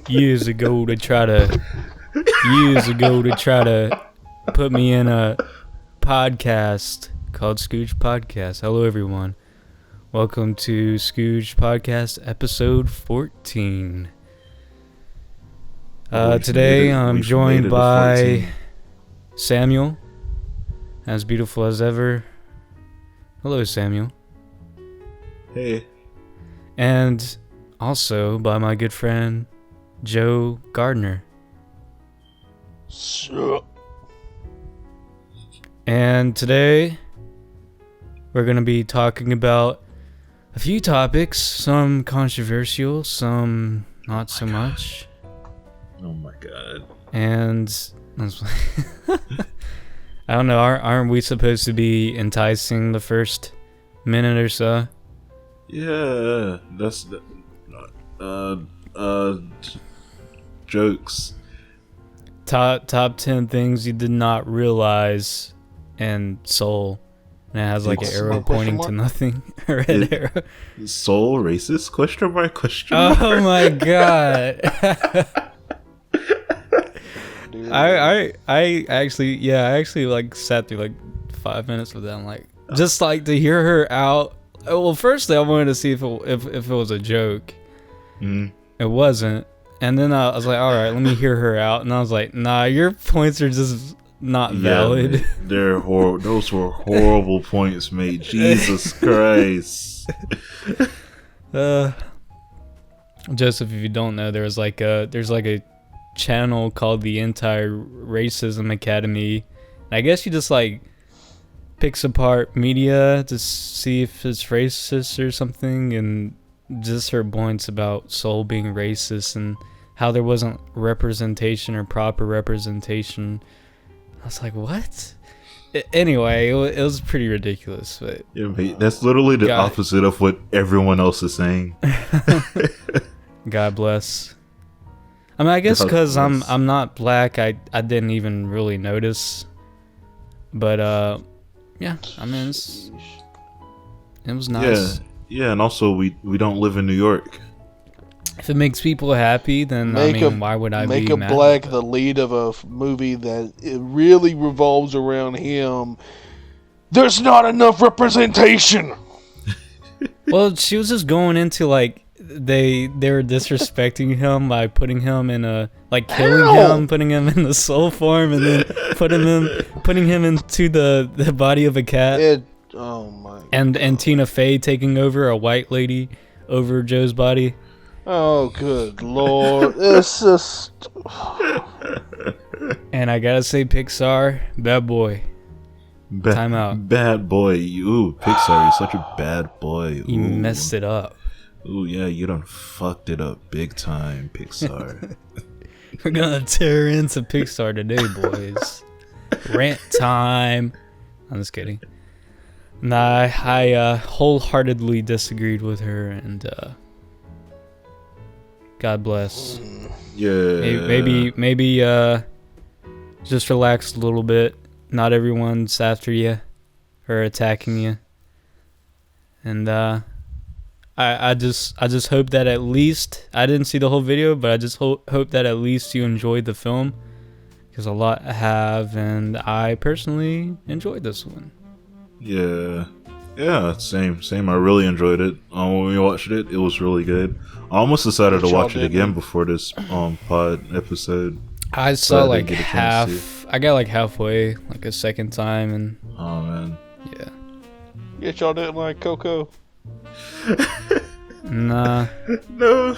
years ago to try to put me in a podcast called Scooge Podcast. Hello, everyone. Welcome to Scooge Podcast, episode 14. Today I'm joined by Samuel, as beautiful as ever. Hello, Samuel. Hey. And also by my good friend Joe Gardner. Sure. And today we're going to be talking about a few topics, some controversial, some not so much. Oh my god. And I don't know, aren't we supposed to be enticing the first minute or so? Yeah, that's jokes. Top 10 things you did not realize in Soul. And it has like an arrow pointing to nothing. A red arrow. Soul racist? Question mark? Oh my god. I actually like sat through like 5 minutes with them, like just like to hear her out. Well, firstly I wanted to see if it was a joke. It wasn't, and then I was like, all right, let me hear her out, and I was like, nah, your points are just not valid. Man, they're those were horrible points, mate. Jesus Christ. Joseph, if you don't know, there's like a channel called the Anti-Racism Academy. I guess you just like picks apart media to see if it's racist or something, and just her points about Soul being racist and how there wasn't representation or proper representation. I was like, what? Anyway, it was pretty ridiculous. But yeah, mate, that's literally the opposite of what everyone else is saying. God bless. I mean, I guess because I'm not black, I didn't even really notice. But yeah, I mean, it was nice. Yeah, and also we don't live in New York. If it makes people happy, then why would I be mad? Make a black the lead of a movie that it really revolves around him. There's not enough representation. Well, she was just going into like they were disrespecting him by putting him in a killing him, putting him in the soul form, and then putting him into the body of a cat. Oh my! And Tina Fey taking over, a white lady over Joe's body. Oh, good lord! It's just. And I gotta say, Pixar, bad boy. Time out. Bad boy. Ooh, Pixar, you're such a bad boy. Ooh. You messed it up. Ooh, yeah, you done fucked it up big time, Pixar. We're gonna tear into Pixar today, boys. Rant time. I'm just kidding. Nah, I wholeheartedly disagreed with her, and God bless. Yeah. Maybe just relax a little bit. Not everyone's after you or attacking you. And I just hope that at least, I didn't see the whole video, but I just hope that at least you enjoyed the film, because a lot have, and I personally enjoyed this one. Yeah, same. I really enjoyed it. When we watched it, it was really good. I almost decided to watch it again before this pod episode. I saw like half. I got like halfway, like a second time, and oh man, yeah. Yet y'all didn't like Coco. Nah. No.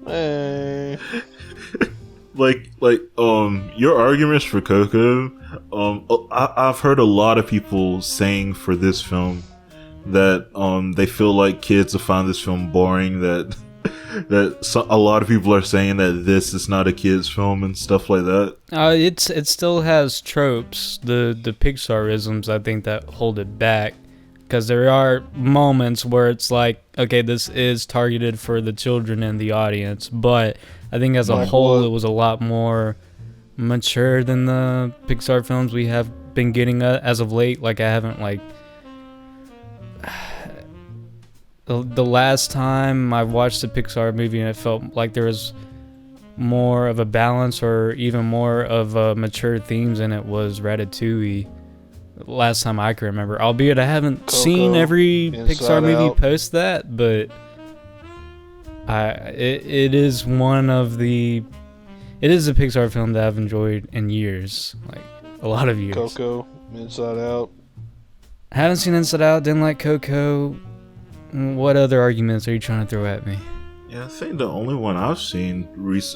Hey. Like your arguments for Coco, I've heard a lot of people saying for this film that they feel like kids have found this film boring, that a lot of people are saying that this is not a kid's film and stuff like that. It still has tropes, the Pixarisms, I think, that hold it back, because there are moments where it's like, okay, this is targeted for the children in the audience, but I think as a whole it was a lot more mature than the Pixar films we have been getting as of late. Like, I haven't the last time I watched a Pixar movie and it felt like there was more of a balance or even more of a mature themes in it was Ratatouille. Last time I can remember, albeit I haven't Coco, seen every Inside Pixar movie Out. post that, but it is one of the it is a Pixar film that I've enjoyed in years, like a lot of years. Coco, Inside Out. I haven't seen Inside Out, didn't like Coco. What other arguments are you trying to throw at me? Yeah, I think the only one I've seen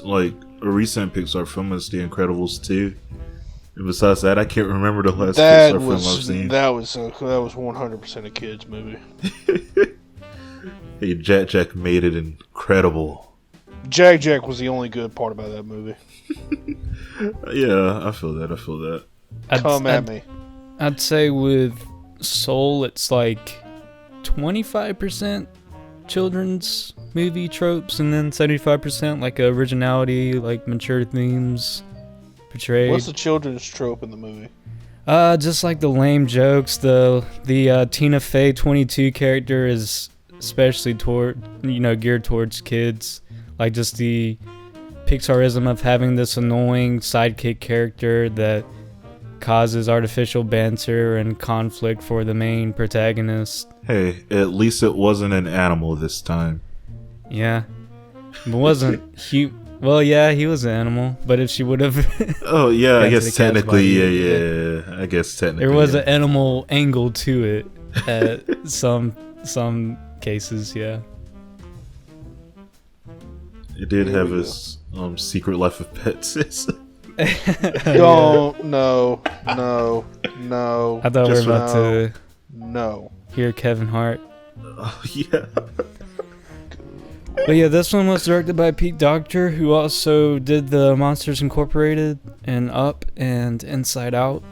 like a recent Pixar film is The Incredibles 2. And besides that, I can't remember the last Pixar film I've seen. That was 100% a kids movie. Hey, Jack made it incredible. Jack was the only good part about that movie. Yeah, I feel that. Come at me. I'd say with Soul, it's like 25% children's movie tropes, and then 75% like originality, like mature themes portrayed. What's the children's trope in the movie? Just like the lame jokes. The Tina Fey 22 character is especially geared towards kids. Like just the Pixarism of having this annoying sidekick character that causes artificial banter and conflict for the main protagonist. Hey, at least it wasn't an animal this time. Yeah. It wasn't he. Well, yeah, he was an animal, but if she would have. Oh yeah, I Back to guess the cat's technically, body, yeah. I guess technically there was yeah. an animal angle to it at some cases, yeah. It did Here have we his secret life of pets. Don't, no. I thought we were Just about to No. hear Kevin Hart. Oh yeah. But yeah, this one was directed by Pete Docter, who also did the Monsters Incorporated and Up and Inside Out.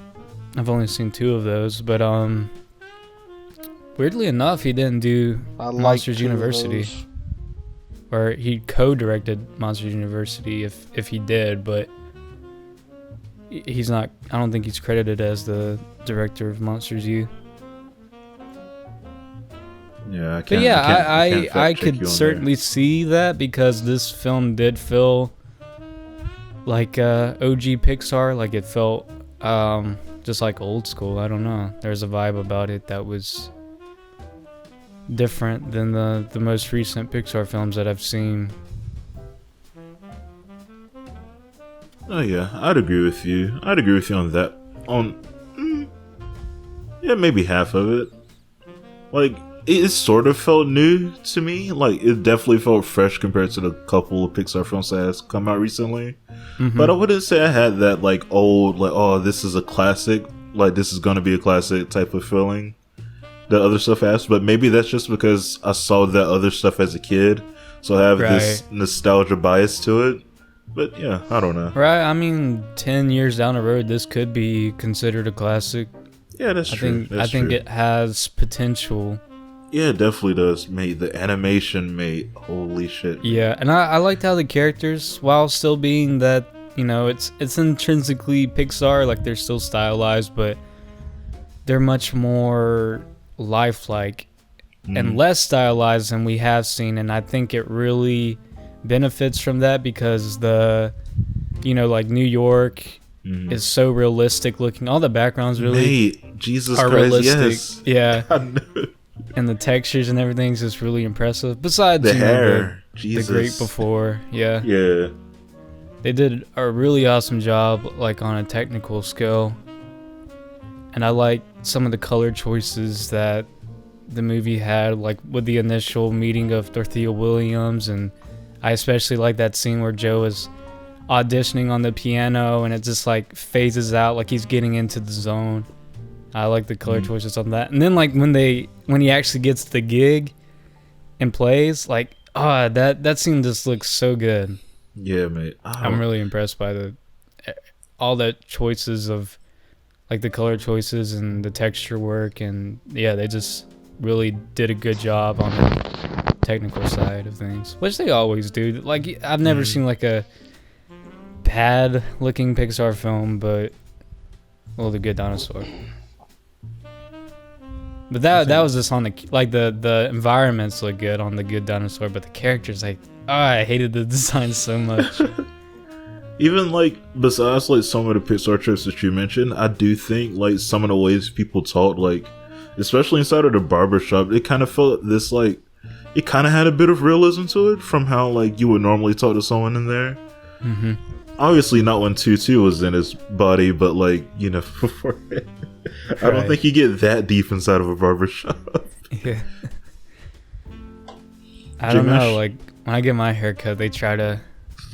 I've only seen 2 of those, but weirdly enough, he didn't do I like Monsters 2 of University. those. Or he co-directed Monsters University if he did, but he's not. I don't think he's credited as the director of Monsters U. Yeah, I But can't. yeah, I I fact check could you on certainly see that, because this film did feel like OG Pixar. Like it felt just like old school. I don't know. There's a vibe about it that was different than the most recent Pixar films that I've seen. Oh yeah, I'd agree with you. On that. Yeah, maybe half of it. Like it sort of felt new to me. Like it definitely felt fresh compared to the couple of Pixar films that has come out recently. Mm-hmm. But I wouldn't say I had that like old, like, oh, this is a classic, like this is gonna be a classic type of feeling that other stuff has. But maybe that's just because I saw that other stuff as a kid, so I have this nostalgia bias to it. But yeah, I don't know. Right, I mean, 10 years down the road, this could be considered a classic. Yeah, that's true. I think it has potential. Yeah, it definitely does, mate. The animation, mate. Holy shit. Yeah, and I liked how the characters, while still being that, it's intrinsically Pixar, like they're still stylized, but they're much more lifelike and less stylized than we have seen, and I think it really benefits from that because like New York is so realistic looking. All the backgrounds really Mate, Jesus are Christ, realistic. yes. Yeah. I know. And the textures and everything's just really impressive. Besides The hair. the Great Before. Yeah. Yeah. They did a really awesome job, like on a technical scale. And I like some of the color choices that the movie had, like with the initial meeting of Dorothea Williams, and I especially like that scene where Joe is auditioning on the piano and it just like phases out like he's getting into the zone. I like the color choices on that. And then like when he actually gets the gig and plays, like that scene just looks so good. Yeah, mate. I'm really impressed by all the choices of like the color choices and the texture work, and yeah, they just really did a good job on the technical side of things, which they always do. Like I've never seen like a bad looking Pixar film, but The Good Dinosaur. But that was just on the environments look good on the Good Dinosaur, but the characters I hated the design so much. Even like besides like some of the Pixar tropes that you mentioned, I do think like some of the ways people talk, like especially inside of the barbershop, it kind of felt this like it kind of had a bit of realism to it from how like you would normally talk to someone in there. Mm-hmm. Obviously not when Tutu was in his body, but like, you know, before I don't think you get that deep inside of a barbershop. Yeah. I don't know, like when I get my haircut they try to,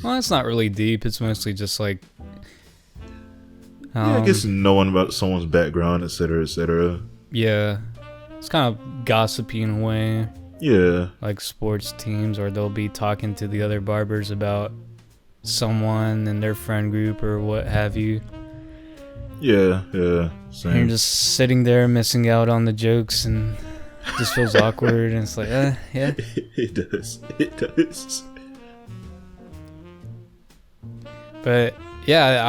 well, it's not really deep, it's mostly just like yeah, I guess knowing about someone's background, etc., etc. Yeah. It's kind of gossipy in a way. Yeah. Like sports teams, or they'll be talking to the other barbers about someone in their friend group or what have you. Yeah, same. And you're just sitting there missing out on the jokes and it just feels awkward, and it's like, yeah. It does. But yeah,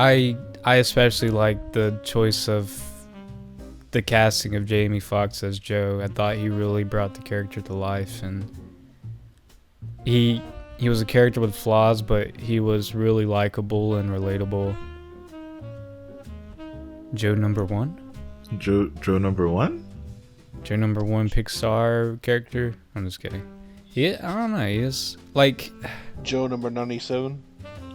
I especially like the choice of the casting of Jamie Foxx as Joe. I thought he really brought the character to life, and he was a character with flaws, but he was really likable and relatable. Joe number one? Joe number one? Joe number one Pixar character? I'm just kidding. Yeah, I don't know. He is like Joe number 97.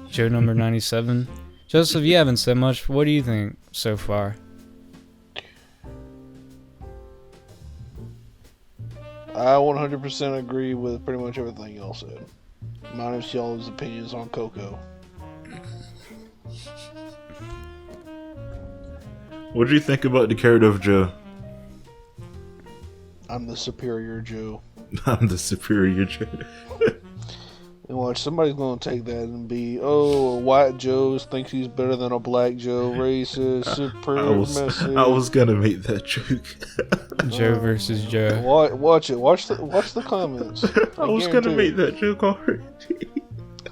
Joe number 97. Joseph, you haven't said much. What do you think so far? I 100% agree with pretty much everything y'all said. Minus y'all's opinions on Coco. What do you think about the character of Joe? I'm the superior Joe. I'm the superior Joe. And watch, somebody's gonna take that and be, a white Joe thinks he's better than a black Joe, racist, supremacy. I was gonna make that joke. Joe versus Joe. Watch it. Watch the comments. I was gonna make that joke already.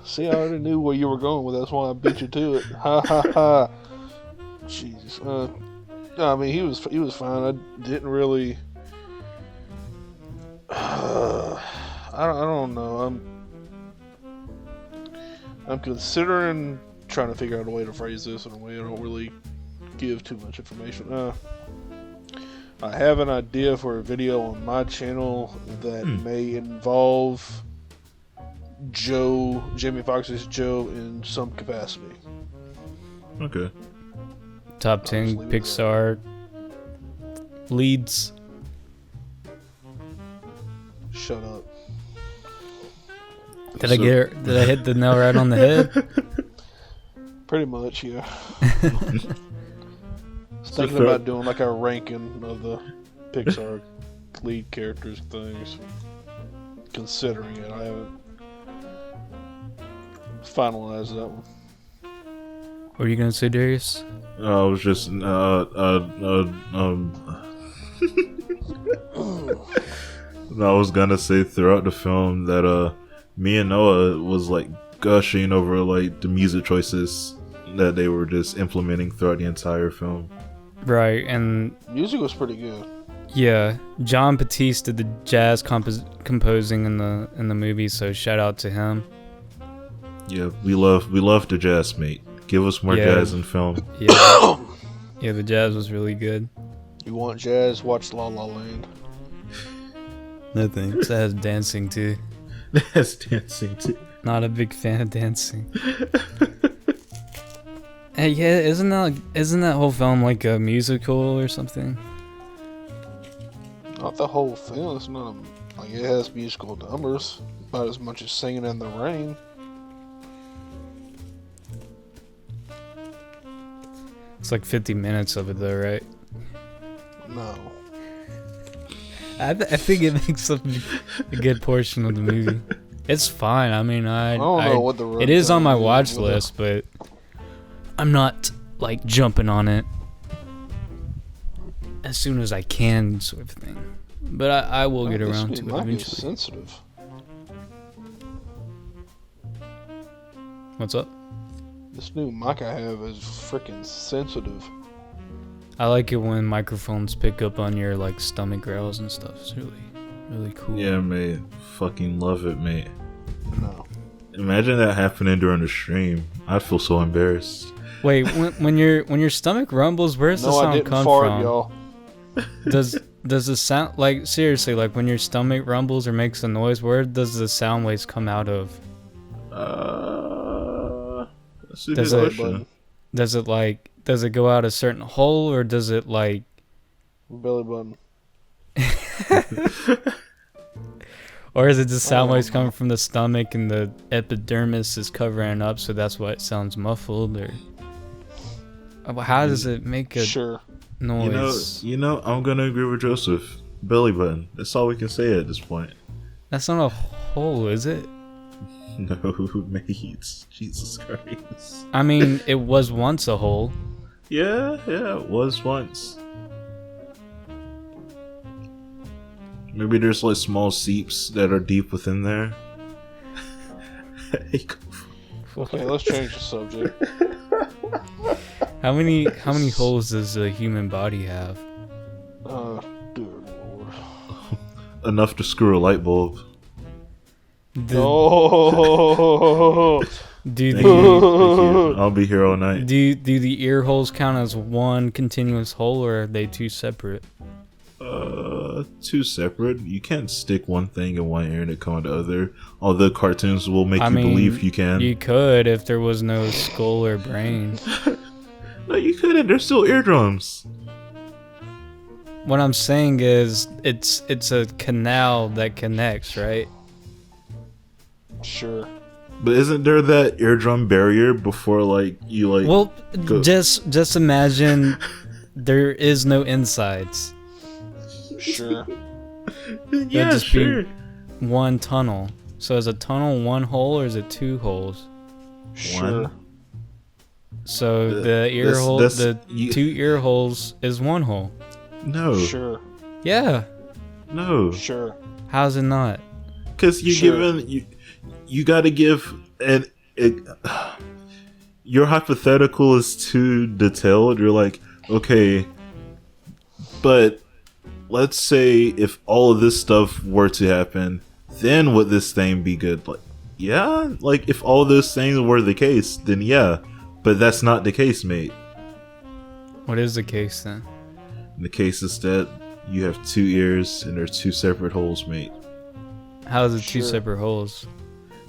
See, I already knew where you were going with. That's why I beat you to it. Ha ha ha. Jesus. I mean, he was fine. I didn't really. I don't know. I'm considering trying to figure out a way to phrase this in a way I don't really give too much information. I have an idea for a video on my channel that may involve Jamie Foxx's Joe in some capacity. Okay. Top 10 Pixar leads. Shut up. Did I hit the nail right on the head? Pretty much, yeah. Thinking about doing like a ranking of the Pixar lead characters things. Considering it, I haven't finalized that one. What are you gonna say, Darius? I was just I was gonna say throughout the film that me and Noah was like gushing over like the music choices that they were just implementing throughout the entire film. Right, and music was pretty good. Yeah, John Batiste did the jazz composing in the movie, so shout out to him. Yeah, we love the jazz, mate. Give us more jazz in film. Yeah. Yeah, the jazz was really good. You want jazz? Watch La La Land. No thanks. That has dancing too. That's dancing too. Not a big fan of dancing. Hey, yeah, isn't that whole film like a musical or something? Not the whole film. It's not like it has musical numbers, about as much as Singing in the Rain. It's like 50 minutes of it though, right? No. I think it makes up a good portion of the movie. It's fine. I mean, I don't know what the it is on my watch list, but I'm not like jumping on it as soon as I can, sort of thing. But I will get around to it eventually. Sensitive. What's up? This new mic I have is freaking sensitive. I like it when microphones pick up on your like stomach growls and stuff. It's really, really cool. Yeah, mate. Fucking love it, mate. No. Imagine that happening during the stream. I'd feel so embarrassed. Wait, when your stomach rumbles, where's the No, I sound didn't come fart, from? y'all. Does the sound, like, seriously, like when your stomach rumbles or makes a noise, where does the sound waves come out of? That's a Does good it- question. Does it go out a certain hole, or does it like Belly button. or is it just sound Oh, waves no. coming from the stomach and the epidermis is covering it up, so that's why it sounds muffled? Or how does it make a Sure. noise? You know, I'm gonna agree with Joseph. Belly button. That's all we can say at this point. That's not a hole, is it? No, mates. Jesus Christ. I mean, it was once a hole. Yeah, it was once. Maybe there's like small seeps that are deep within there. Hey, Okay, let's change the subject. How many holes does a human body have? Dear Lord. enough to screw a light bulb. Oh. Do Thank you, thank you. the I'll be here all night. do the ear holes count as one continuous hole, or are they two separate? Two separate. You can't stick one thing in one ear and it come out the other. Although cartoons will make I you mean, believe you can. You could if there was no skull or brain. No, you couldn't. They're still eardrums. What I'm saying is, it's a canal that connects, right? Sure. But isn't there that eardrum barrier before, like, you, like... Well, go- just imagine there is no insides. Sure. yeah, just be- sure. One tunnel. So is a tunnel one hole or is it two holes? Sure. So the ear that's- hole, that's- the you- two ear holes is one hole. No. Sure. Yeah. No. Sure. How's it not? Because you're Sure. given... You gotta give... your hypothetical is too detailed. You're like, okay, but let's say if all of this stuff were to happen, then would this thing be good? Like, yeah, like if all those things were the case, then yeah, but that's not the case, mate. What is the case then? The case is that you have two ears and there's two separate holes, mate. How is it two Sure. separate holes?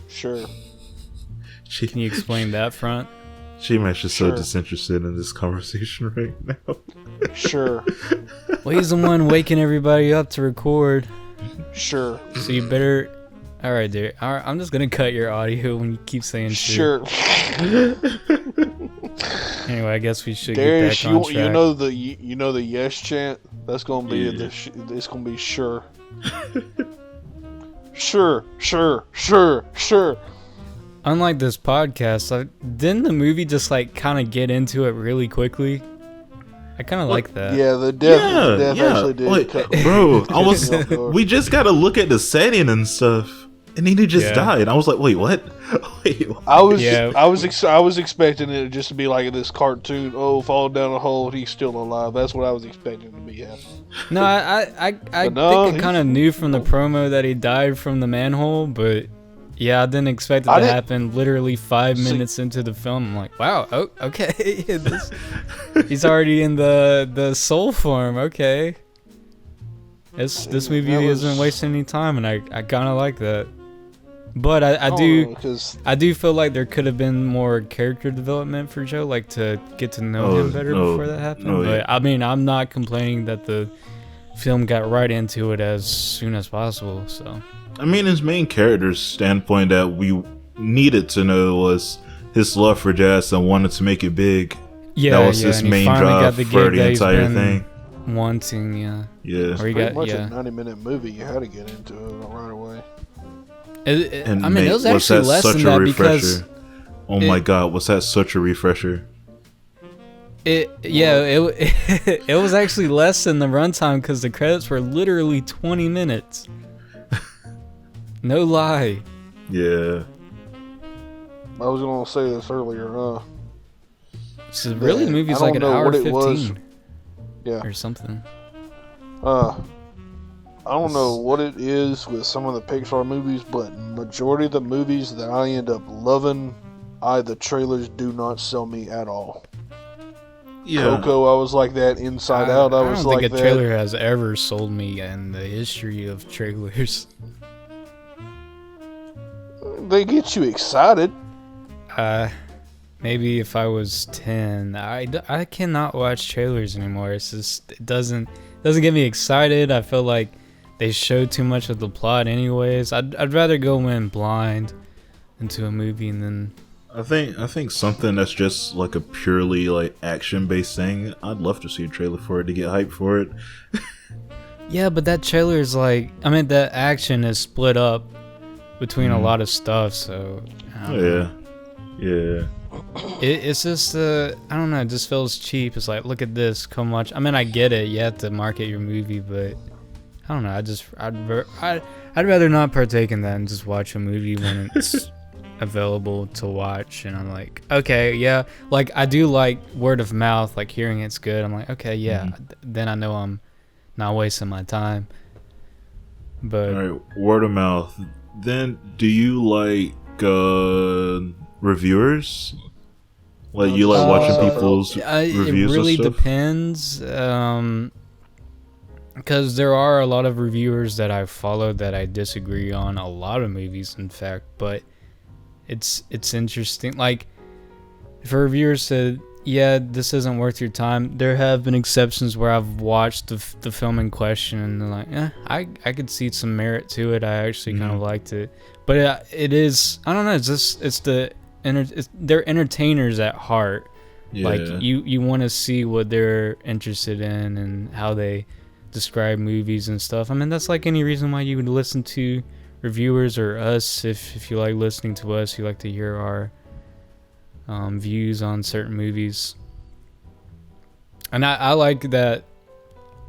Sure. Can you explain that front? She-Max is so Sure. disinterested in this conversation right now. Sure. Well, he's the one waking everybody up to record. Sure. So you better... Alright, dude. Alright, I'm just gonna cut your audio when you keep saying shit. Sure. Anyway, I guess we should Darius, get back on track. you know the yes chant. That's gonna be Yeah. it's gonna be sure. Sure. Sure. Sure. Sure. Unlike this podcast, didn't the movie just like kind of get into it really quickly? I kind of like that. Yeah, the death actually did. Like, cut- bro, I was. cut me off. We just gotta look at the setting and stuff, and then he just Yeah. died. I was like, wait, what? Wait, what? I was Yeah. I was expecting it just to be like this cartoon. Oh, fall down a hole. He's still alive. That's what I was expecting to be happening. No, I But no, think I kind of knew from the promo that he died from the manhole, but yeah, I didn't expect it I to didn't- happen literally 5 See- minutes into the film. I'm like, wow, oh, okay, he's already in the soul form. Okay, this movie That was- isn't wasting any time, and I kind of like that. But I don't do. know, 'cause I do feel like there could have been more character development for Joe, like to get to know him better before that happened. no, But yeah. I mean, I'm not complaining that the film got right into it as soon as possible. So I mean, his main character's standpoint that we needed to know was his love for jazz and wanted to make it big. yeah, That was yeah, his and he main finally drive got the for gig the that he's entire been thing. wanting. Yeah, Yeah, or he pretty got much yeah. a 90-minute movie. You had to get into it right away. and I mean, it was actually less than that because oh my god, was that such a refresher? it was actually less than the runtime because the credits were literally 20 minutes. No lie. Yeah. I was gonna say this earlier. So really, the movie's I like don't an know hour what it 15. was. Yeah. or something. I don't know what it is with some of the Pixar movies, but majority of the movies that I end up loving, the trailers do not sell me at all. Yeah. Coco, I was like that. Inside Out, I was don't like think a that. trailer has ever sold me in the history of trailers. They get you excited. Maybe if I was 10. I cannot watch trailers anymore. It's just, it doesn't get me excited. I feel like they show too much of the plot anyways. I'd rather go in blind into a movie and then... I think something that's just like a purely like action based thing, I'd love to see a trailer for it to get hyped for it. Yeah, but that trailer is like, I mean, that action is split up between a lot of stuff, so I don't know. Yeah. It's just I don't know, it just feels cheap. It's like, look at this, how much. I mean, I get it, you have to market your movie, but I don't know, I'd rather not partake in that and just watch a movie when it's available to watch. And I'm like, okay, yeah, like I do like word of mouth, like hearing it's good. I'm like, okay, yeah, then I know I'm not wasting my time. But all right, word of mouth. Then, do you like reviewers? Like, you like watching people's reviews? It really and stuff? depends. Because there are a lot of reviewers that I follow that I disagree on a lot of movies, in fact. But it's interesting. Like, if a reviewer said, yeah, this isn't worth your time, there have been exceptions where I've watched the film in question and they're like, I could see some merit to it. I actually kind of liked it. But it is, I don't know, they're entertainers at heart. Yeah. Like, you want to see what they're interested in and how they describe movies and stuff. I mean, that's like any reason why you would listen to reviewers or us. If you like listening to us, you like to hear our views on certain movies. And I like that.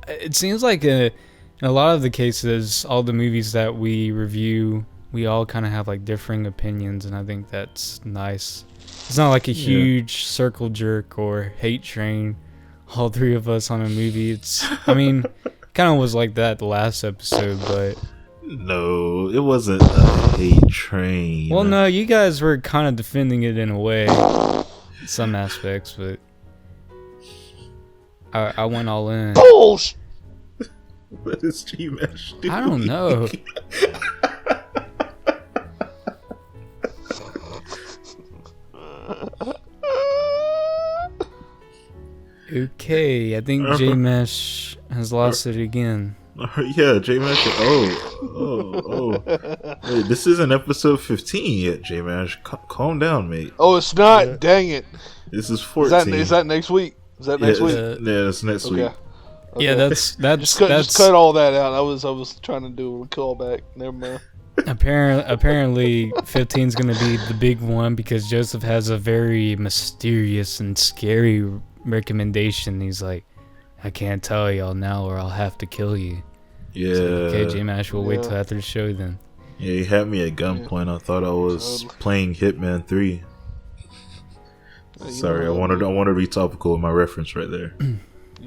It seems like in a lot of the cases, all the movies that we review, we all kind of have like differing opinions, and I think that's nice. It's not like a huge circle jerk or hate train, all three of us on a movie. It's, I mean, kind of was like that the last episode, but no, it wasn't a hate train. well, no, you guys were kind of defending it in a way, in some aspects, but I went all in. Bullshit. What is G-Mesh doing? I don't know. Okay, I think J-Mesh has lost it again. Yeah, J-Mesh. Oh. Wait, this isn't episode 15 yet, J-Mesh. Calm down, mate. Oh, it's not. Dang it. This is 14. Is that next week? Is that next week? Yeah, it's next week. Okay. Yeah, that's just cut all that out. I was trying to do a callback. Never mind. Apparently 15 is going to be the big one because Joseph has a very mysterious and scary recommendation. He's like, I can't tell y'all now or I'll have to kill you. Yeah. So, okay, J-Mash, we'll wait till after the show then. Yeah, he had me at gunpoint. I thought I was playing Hitman 3. Sorry, I wanted to be topical with my reference right there.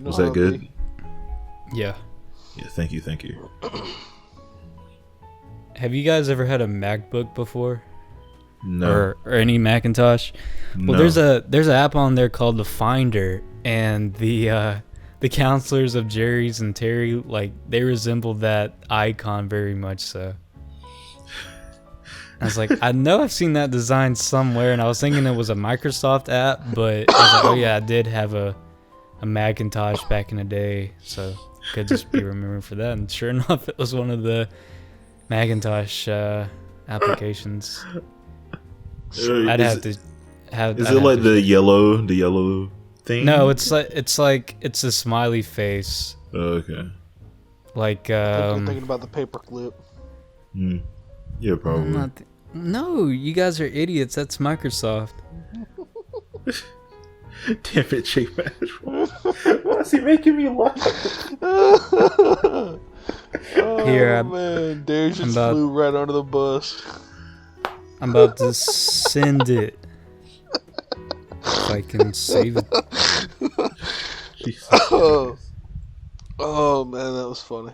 Was that good? Yeah. Yeah, thank you. Have you guys ever had a MacBook before? No. Or any Macintosh? Well, there's an app on there called the Finder, and the counselors of Jerry's and Terry, like, they resemble that icon very much so. I was like, I know I've seen that design somewhere, and I was thinking it was a Microsoft app, but I was like, oh yeah, I did have a Macintosh back in the day, so could just be remembering for that. And sure enough, it was one of the Macintosh applications. I'd have to have. Is it like the yellow thing? No, it's a smiley face. Oh, okay. I Like think you're thinking about the paperclip. Yeah, probably. No, you guys are idiots. That's Microsoft. Damn it, J-Mash. Why is he making me laugh? Here, man, Darius just flew right under the bus. I'm about to send it. If I can save it. Jesus. Oh man, that was funny.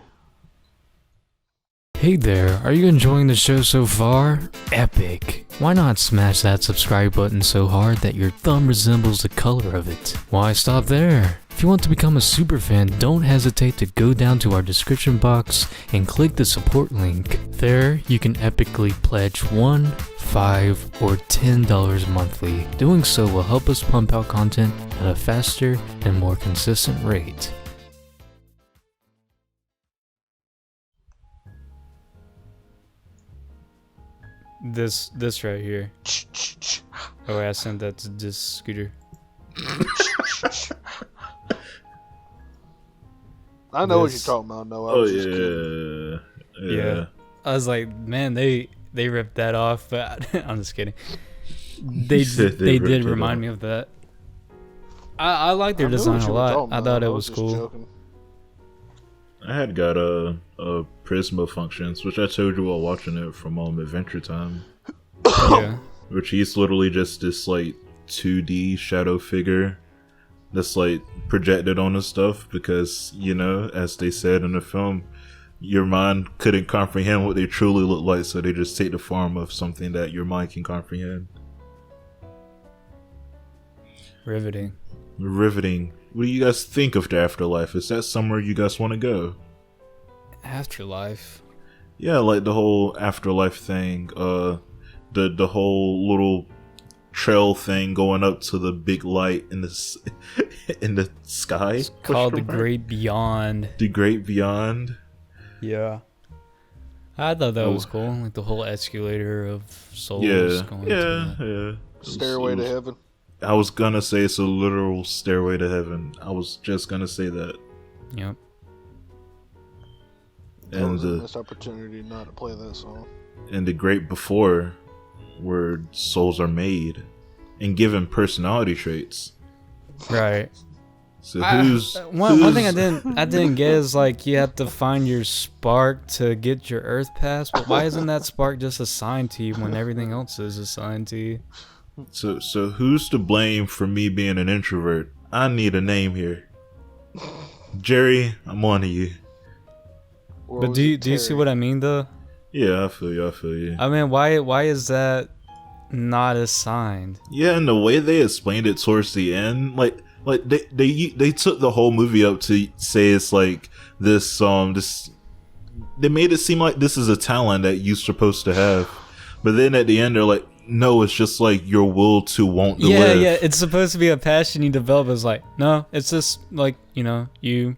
Hey there, are you enjoying the show so far? Epic! Why not smash that subscribe button so hard that your thumb resembles the color of it? Why stop there? If you want to become a super fan, don't hesitate to go down to our description box and click the support link. There, you can epically pledge $1, $5, or $10 monthly. Doing so will help us pump out content at a faster and more consistent rate. This right here. Oh, I sent that to this scooter. I know what you're talking about. No, I was just kidding. Yeah. I was like, man, they ripped that off, but I'm just kidding. They did remind me of that. I like their design a lot. I thought it was cool. Joking. I had got a Prisma Functions, which I told you while watching it from Adventure Time. Yeah. Which he's literally just this like 2D shadow figure that's like projected on the stuff because, you know, as they said in the film, your mind couldn't comprehend what they truly look like, so they just take the form of something that your mind can comprehend. Riveting. What do you guys think of the afterlife? Is that somewhere you guys want to go? Afterlife? Yeah, like the whole afterlife thing, the whole little trail thing going up to the big light in the in the sky. It's called the Great Beyond. The Great Beyond. Yeah. I thought that was cool, like the whole escalator of souls. Yeah. Stairway to heaven. I was gonna say it's a literal stairway to heaven. I was just gonna say that. Yep. That was a missed opportunity not to play that song. And the Great Before, where souls are made and given personality traits. Right. So one thing I didn't get is like you have to find your spark to get your Earth Pass, but why isn't that spark just assigned to you when everything else is assigned to you? So who's to blame for me being an introvert? I need a name here. Jerry, I'm on to you. But do you see what I mean though? Yeah, I feel you. I mean, why is that not assigned? Yeah, and the way they explained it towards the end, like they took the whole movie up to say it's like this they made it seem like this is a talent that you're supposed to have, but then at the end they're like, no, it's just like your will to want to live. Yeah, it's supposed to be a passion you develop. It's like, no, it's just like, you know, you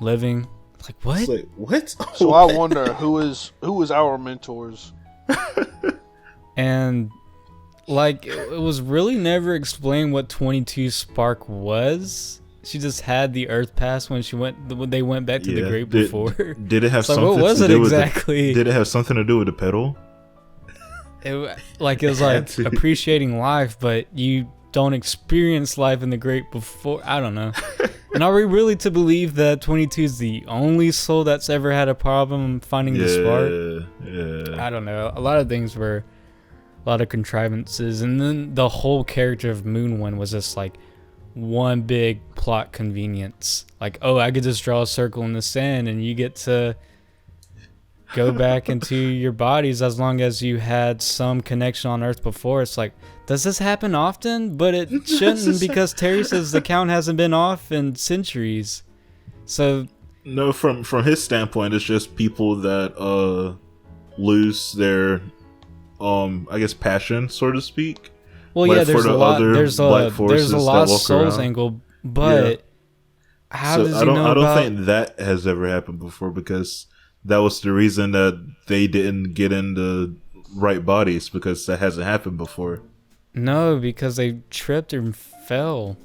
living. Like what? It's like, what? So I wonder who is our mentors. And like it was really never explained what 22 Spark was. She just had the Earth Pass when they went back to the Great Before. Did it have something what was to it do exactly? With did it have something to do with the pedal? It was like appreciating life, but you don't experience life in the Great Before. I don't know. And are we really to believe that 22 is the only soul that's ever had a problem finding the spark? Yeah. I don't know. A lot of things were a lot of contrivances, and then the whole character of Moon One was just like one big plot convenience. Like, oh, I could just draw a circle in the sand, and you get to go back into your bodies as long as you had some connection on Earth before. It's like, does this happen often? But it shouldn't, because Terry says the count hasn't been off in centuries. So no, from his standpoint, it's just people that lose their I guess passion, so to speak. Well, like yeah, there's a lot. There's a lost souls around. angle, but how does he know I don't about? think that has ever happened before, because that was the reason that they didn't get in the right bodies, because that hasn't happened before. No, because they tripped and fell.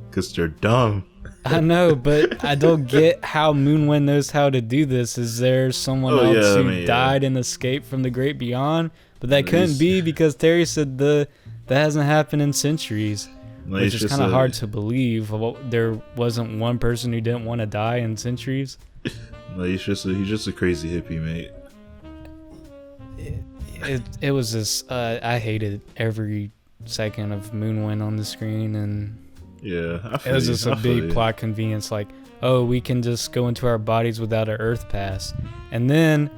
Because they're dumb. I know, but I don't get how Moonwind knows how to do this. Is there someone else who died and escaped from the Great Beyond? But that couldn't be, because Terry said that hasn't happened in centuries. Which is kind of hard to believe. There wasn't one person who didn't want to die in centuries. No, he's just a crazy hippie, mate. It was just I hated every second of Moonwind on the screen, and Yeah, It was just a big plot convenience, like, oh, we can just go into our bodies without an Earth pass. And then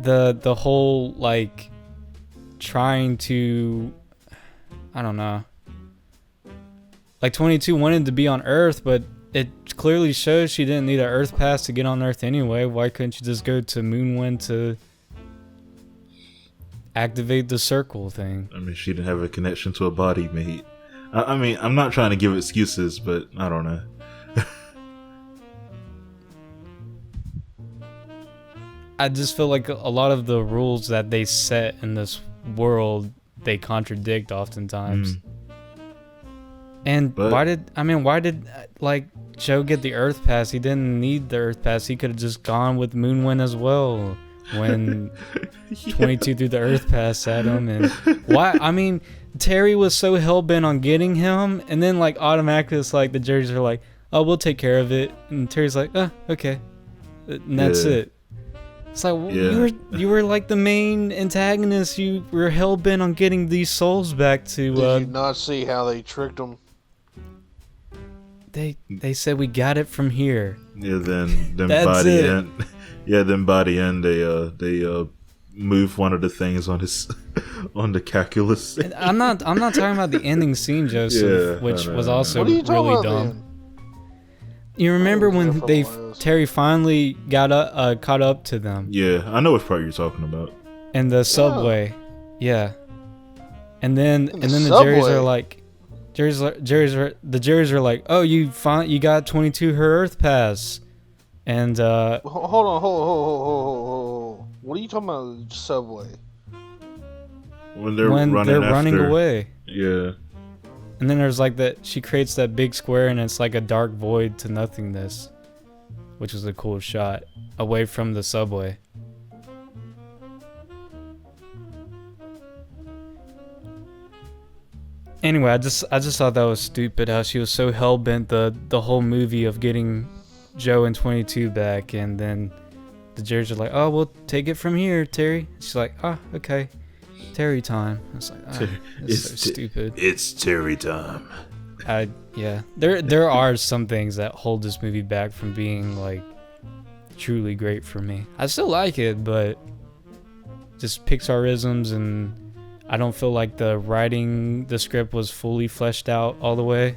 the whole, like, trying to, I don't know. Like, 22 wanted to be on Earth, but it clearly shows she didn't need an Earth pass to get on Earth anyway. Why couldn't she just go to Moonwind to activate the circle thing? I mean, she didn't have a connection to a body, mate. I mean, I'm not trying to give excuses, but I don't know. I just feel like a lot of the rules that they set in this world, they contradict oftentimes. And why did like Joe get the Earth pass? He didn't need the Earth pass. He could have just gone with Moonwind as well when 22 threw the Earth pass at him. And why? I mean, Terry was so hell-bent on getting him, and then like automatically it's like the Jerrys are like, oh, we'll take care of it, and Terry's like, oh, okay, and that's it. It's like, you were like the main antagonist. You were hell-bent on getting these souls back to Did you not see how they tricked them? They said we got it from here. Yeah, then Body End. Yeah, then Body End. They move one of the things on his on the calculus. I'm not talking about the ending scene, Joseph, which was also really dumb. You remember when Terry finally got caught up to them? Yeah, I know which part you're talking about. In the subway, yeah. And then the Jerrys are like, the Jerrys are like, oh, you got 22 her Earth pass, and hold on. What are you talking about? Subway? When they're running away. Yeah. And then there's like that, she creates that big square and it's like a dark void to nothingness, which was a cool shot away from the subway. Anyway, I just thought that was stupid how she was so hell-bent the whole movie of getting Joe and 22 back, and then the Jerrys are like, oh, we'll take it from here, Terry. She's like, oh, okay. Terry time. I was like, it's so stupid. It's Terry time. Yeah. There are some things that hold this movie back from being like truly great for me. I still like it, but just Pixarisms, and I don't feel like the script was fully fleshed out all the way.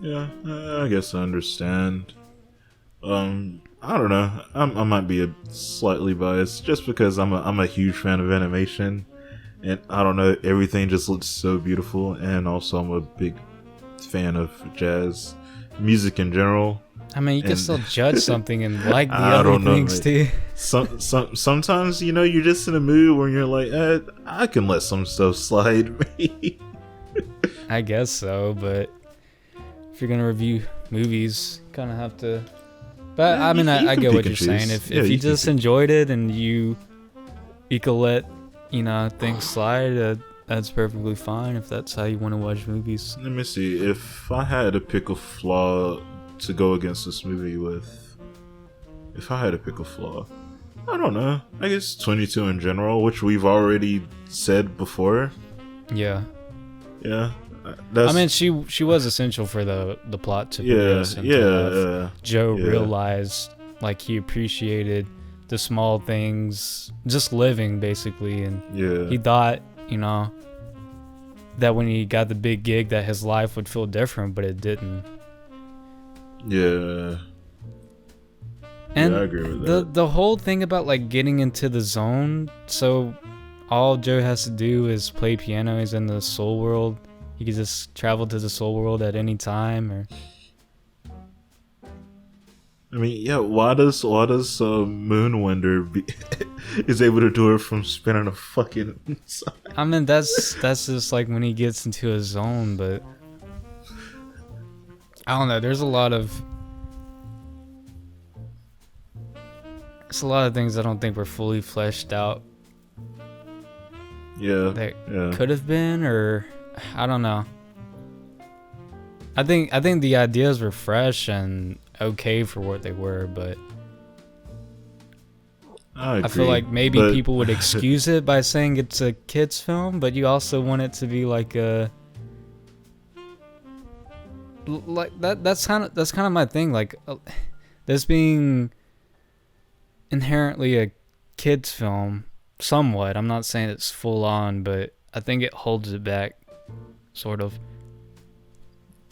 Yeah, I guess I understand. I don't know. I might be slightly biased just because I'm a huge fan of animation, and I don't know, everything just looks so beautiful, and also I'm a big fan of jazz music in general. I mean, you can still judge something and like the other things too. Sometimes, you know, you're just in a mood where you're like, I can let some stuff slide. I guess so, but if you're gonna review movies, you kind of have to. But I mean, I get what you're saying. If you just enjoyed it and you could let things slide, that's perfectly fine. If that's how you want to watch movies. Let me see. If I had to pick a flaw to go against this movie with, I don't know. I guess 22 in general, which we've already said before. Yeah. Yeah. I mean, she was essential for the plot to progress. Joe realized, like, he appreciated the small things, just living basically, and he thought, that when he got the big gig that his life would feel different, but it didn't. Yeah. And I agree with that. The whole thing about like getting into the zone, so all Joe has to do is play piano. He's in the soul world. He can just travel to the soul world at any time, or. I mean, yeah. Why does Moonwinder is able to do it from spinning a fucking side? I mean, that's just like when he gets into a zone, but I don't know. There's a lot of things I don't think were fully fleshed out. Yeah, that could have been, or I don't know. I think the ideas were fresh and okay for what they were, but I feel agree, like maybe but- people would excuse it by saying it's a kids film, but you also want it to be like a like that. That's kind of my thing. Like this being inherently a kids film, somewhat. I'm not saying it's full on, but I think it holds it back, sort of.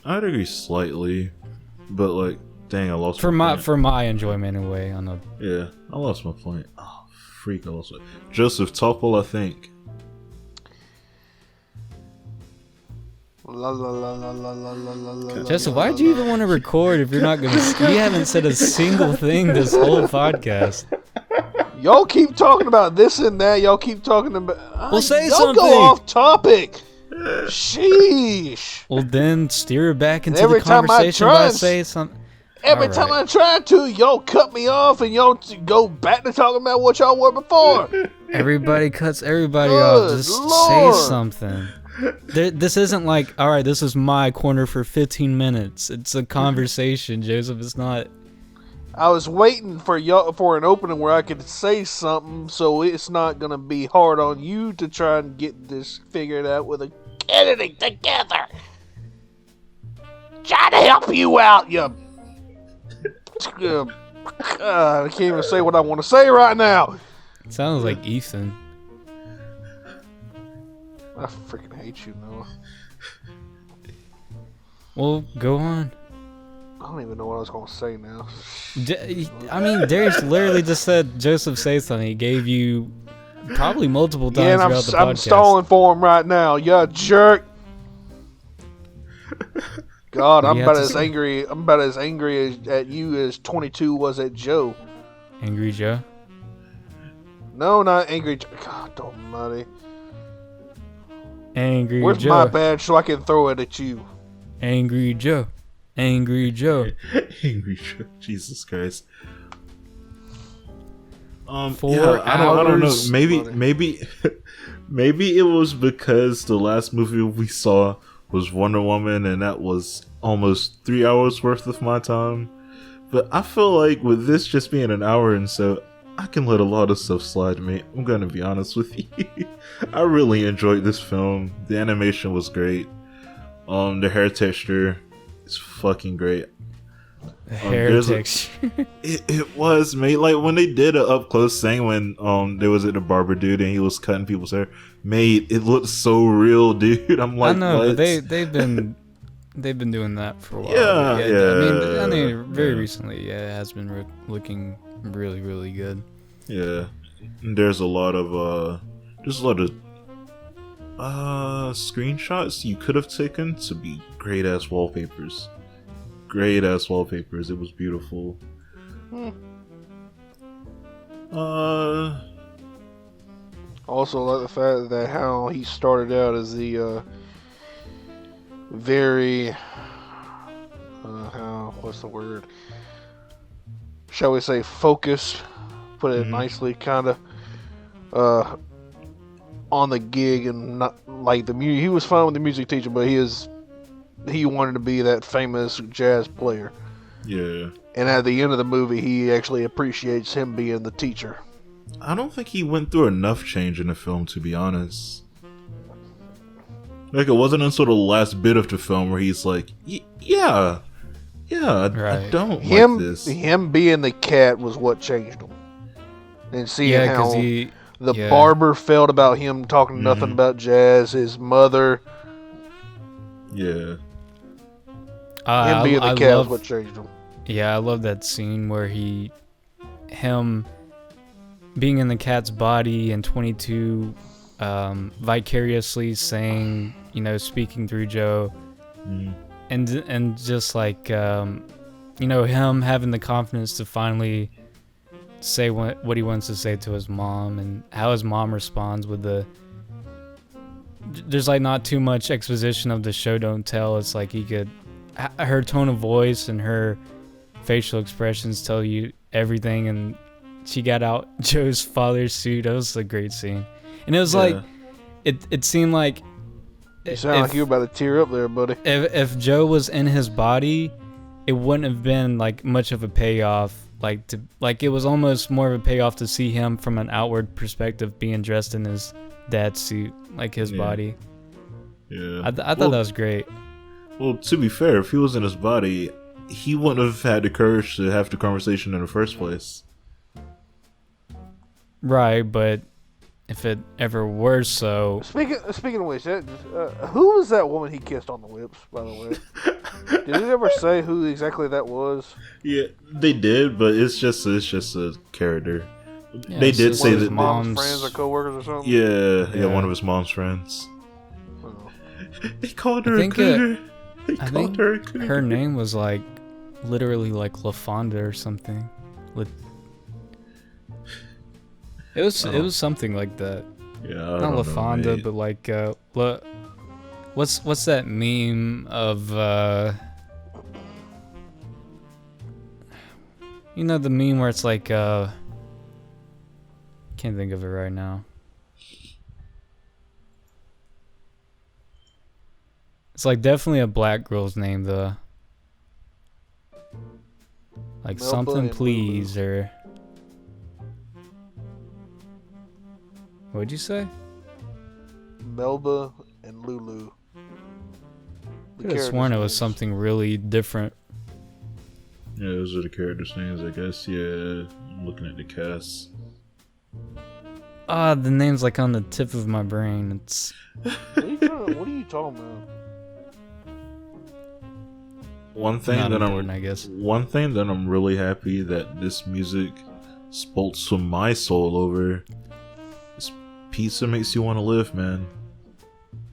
I'd agree slightly, but like, dang, I lost For my point. for my enjoyment anyway. On a Yeah, I lost my point. Oh, freak, I lost it. Joseph Topple, I think. La la la la la la la la la. Joseph, why'd you even want to record if you're not gonna? You haven't said a single thing this whole podcast. Y'all keep talking about this and that. Y'all keep talking about. Well, say y'all something. go off topic. Sheesh. Well, then steer it back into Every the time I conversation try by and saying something. Every time I try to, y'all cut me off and y'all go back to talking about what y'all were before. Everybody cuts everybody Good off. Just Lord. say something. This isn't like, all right, this is my corner for 15 minutes. It's a conversation, Joseph. It's not. I was waiting for y'all for an opening where I could say something, so it's not gonna be hard on you to try and get this figured out with a editing together. Trying to help you out, you. I can't even say what I want to say right now. It sounds like Ethan. I freaking hate you, Noah. Well, go on. I don't even know what I was gonna say now. I mean, Darius literally just said, Joseph, say something. He gave you probably multiple times Yeah, and throughout the podcast. I'm stalling for him right now. You jerk. God, I'm about as angry. I'm about as angry at you as 22 was at Joe. Angry Joe? No, not angry. God almighty. Angry Where's Joe? my badge so I can throw it at you? Angry Joe. Angry Joe. Angry Joe. Jesus Christ. 4 yeah, I don't know. hours. Maybe it was because the last movie we saw was Wonder Woman, and that was almost 3 hours worth of my time. But I feel like with this just being an hour and so, I can let a lot of stuff slide, mate. I'm gonna be honest with you. I really enjoyed this film. The animation was great. The hair texture is fucking great. The hair texture. It was, mate. Like when they did an up close thing when there was the barber dude and he was cutting people's hair, mate. It looked so real, dude. I'm like, I know, what? but they've been doing that for a while. Yeah. I mean, very recently, it has been looking really, really good. Yeah, and there's a lot of screenshots you could have taken to be great ass wallpapers. Great ass wallpapers. It was beautiful. Also, like the fact that how he started out as the very what's the word? Shall we say focused? Put it nicely, kind of on the gig and not like the music. He was fine with the music teacher, but he wanted to be that famous jazz player. Yeah. And at the end of the movie, he actually appreciates him being the teacher. I don't think he went through enough change in the film, to be honest. Like, it wasn't until the last bit of the film where he's like, I don't like this. Him being the cat was what changed him. And seeing how the barber felt about him talking nothing about jazz, his mother. Yeah. Him being the cat was what changed him. Yeah, I love that scene where him being in the cat's body and 22 vicariously saying, speaking through Joe, and just like him having the confidence to finally say what he wants to say to his mom, and how his mom responds with there's like not too much exposition of the show don't tell. It's like her tone of voice and her facial expressions tell you everything, and she got out Joe's father's suit. That was a great scene. And it was like it seemed like you sound like you were about to tear up there, buddy. If Joe was in his body, it wouldn't have been like much of a payoff like it was almost more of a payoff to see him from an outward perspective being dressed in his dad's suit, like his body. Yeah. I thought that was great. Well, to be fair, if he was in his body, he wouldn't have had the courage to have the conversation in the first place. Right, but if it ever were so... Speaking of which, who was that woman he kissed on the lips, by the way? Did it ever say who exactly that was? Yeah, they did, but it's just a character. Yeah, they did say One of his that. mom's friends or coworkers or something? Yeah, one of his mom's friends. Oh. They called her a cougar. I think her name was like literally like LaFonda or something. It was something like that. Yeah, not LaFonda, but like what's that meme of you know, the meme where it's like can't think of it right now. It's like definitely a black girl's name though. Like Melba something please or what'd you say? Melba and Lulu. I could have sworn it was something really different. Yeah, those are the characters' names, I guess. Yeah, I'm looking at the cast. The name's like on the tip of my brain. It's What are you talking about? One thing not that important, I guess. One thing that I'm really happy that this music spoke to my soul over is pizza makes you want to live, man.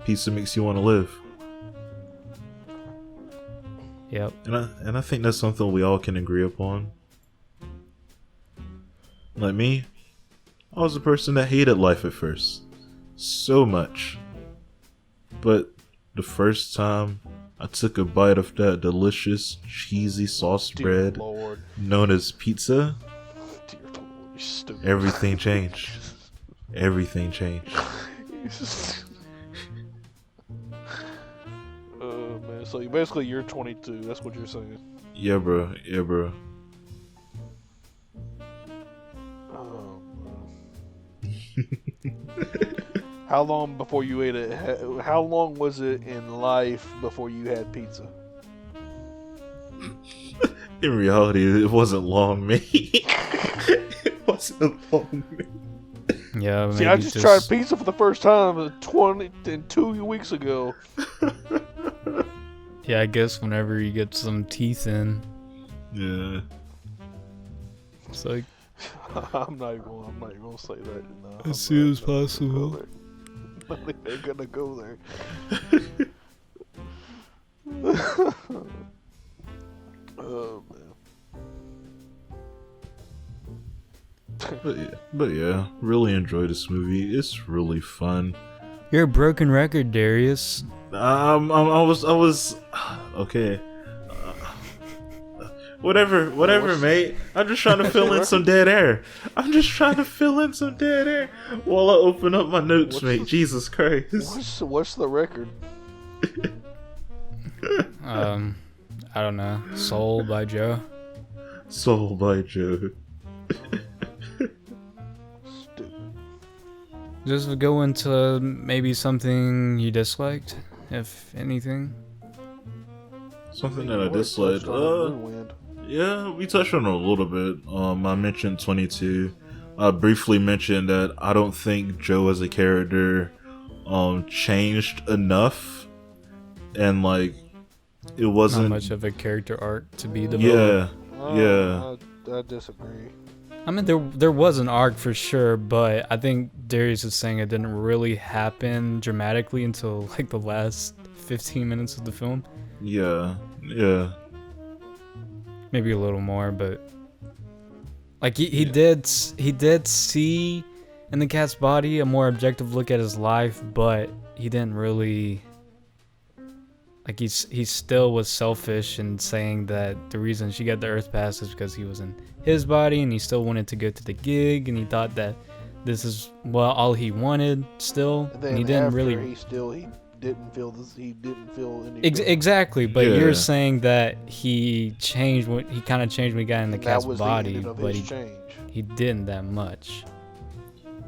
Pizza makes you want to live. Yep. And I think that's something we all can agree upon. Like me, I was a person that hated life at first. So much. But the first time I took a bite of that delicious, cheesy sauce bread Lord. known as pizza, Dear Lord, you're stupid. everything changed. Everything changed. Man, so basically you're 22, that's what you're saying. Yeah, bro. Yeah, bro. Oh, How long before you ate it? How long was it in life before you had pizza? In reality, it wasn't long, mate. It wasn't long, mate. Yeah. See, I just tried pizza for the first time 2 weeks ago. Yeah, I guess whenever you get some teeth in, Yeah. it's like I'm not even gonna say that. No, as soon as possible. I'm not even gonna go there. Oh man. But yeah, really enjoyed this movie. It's really fun. You're a broken record, Darius. I was okay. Whatever, mate. I'm just trying to fill in some dead air. While I open up my notes, mate. Jesus Christ. What's the record? I don't know. Soul by Joe. Soul by Joe. Stupid. Just go into maybe something you disliked, if anything. Something that I disliked. Yeah, we touched on it a little bit. I mentioned 22. I briefly mentioned that I don't think Joe as a character changed enough, and like it wasn't Not much of a character arc to be developed. Yeah. I disagree. I mean, there was an arc for sure, but I think Darius is saying it didn't really happen dramatically until like the last 15 minutes of the film. Yeah. Maybe a little more, but like he did see in the cat's body a more objective look at his life, but he didn't really, like, he still was selfish in saying that the reason she got the Earth Pass is because he was in his body and he still wanted to go to the gig, and he thought that this is all he wanted still, And then and he didn't after really. he didn't feel this. He didn't feel any. Exactly, but Yeah. you're saying that he changed when he kind of changed when he got in the cat's that was body, the end of but his change. he didn't that much.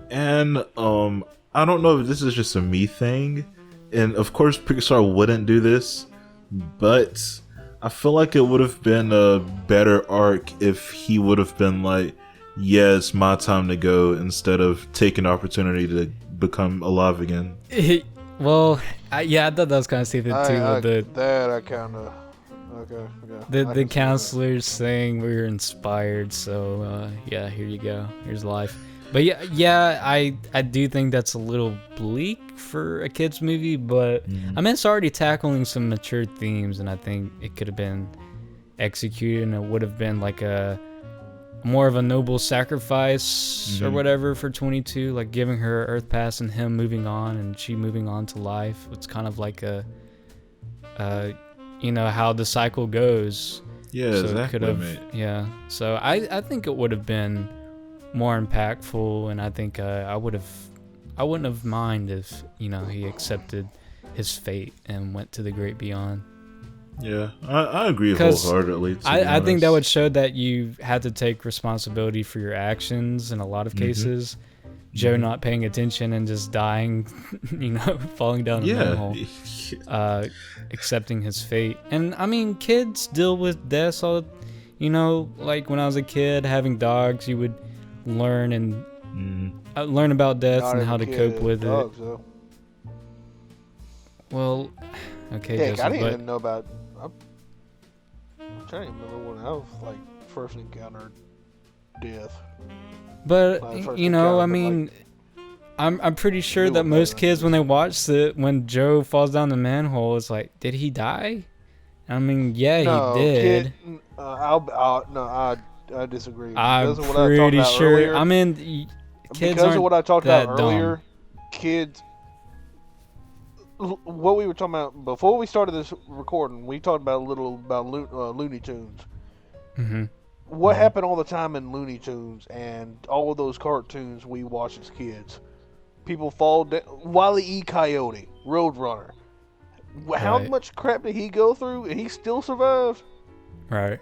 And I don't know if this is just a me thing, and of course Pixar wouldn't do this, but I feel like it would have been a better arc if he would have been like, yeah, it's my time to go, instead of taking the opportunity to become alive again. Well, yeah, I thought that was kind of stupid too. I With kind of okay. Yeah, the counselors saying we were inspired, so yeah, here you go, here's life. But yeah, I do think that's a little bleak for a kids movie, but I mean it's already tackling some mature themes, and I think it could have been executed, and it would have been like a more of a noble sacrifice or whatever for 22, like giving her Earth Pass and him moving on and she moving on to life. It's kind of like a you know how the cycle goes. Yeah, So exactly, mate. yeah. So I think it would have been more impactful, and I think I wouldn't have minded if, you know, he accepted his fate and went to the great beyond. Yeah, I agree 'Cause wholeheartedly. To be I think that honest. would show that you had to take responsibility for your actions in a lot of cases. Joe not paying attention and just dying, you know, falling down the manhole, accepting his fate. And I mean, kids deal with death all, you know, like when I was a kid having dogs, you would learn and learn about death Not and how to every cope kid with does, it. though. Well, okay, Heck, I Joseph, didn't but even know about. I'm trying to remember when I was like first encountered death. But Well, first you know, I encounter, but, mean, like, I'm pretty sure knew that about most it. kids, when they watch when Joe falls down the manhole, it's like, did he die? I mean, yeah, no, he did. Kid, I disagree. I'm Because of what I talked pretty about sure. earlier, I mean, kids because aren't of what I talked that about dumb. earlier, kids. What we were talking about before we started this recording, we talked about a little about Looney Tunes. Mm-hmm. What happened all the time in Looney Tunes and all of those cartoons we watched as kids? People fall down. Wile E. Coyote, Roadrunner. How Right. much crap did he go through and he still survived? Right.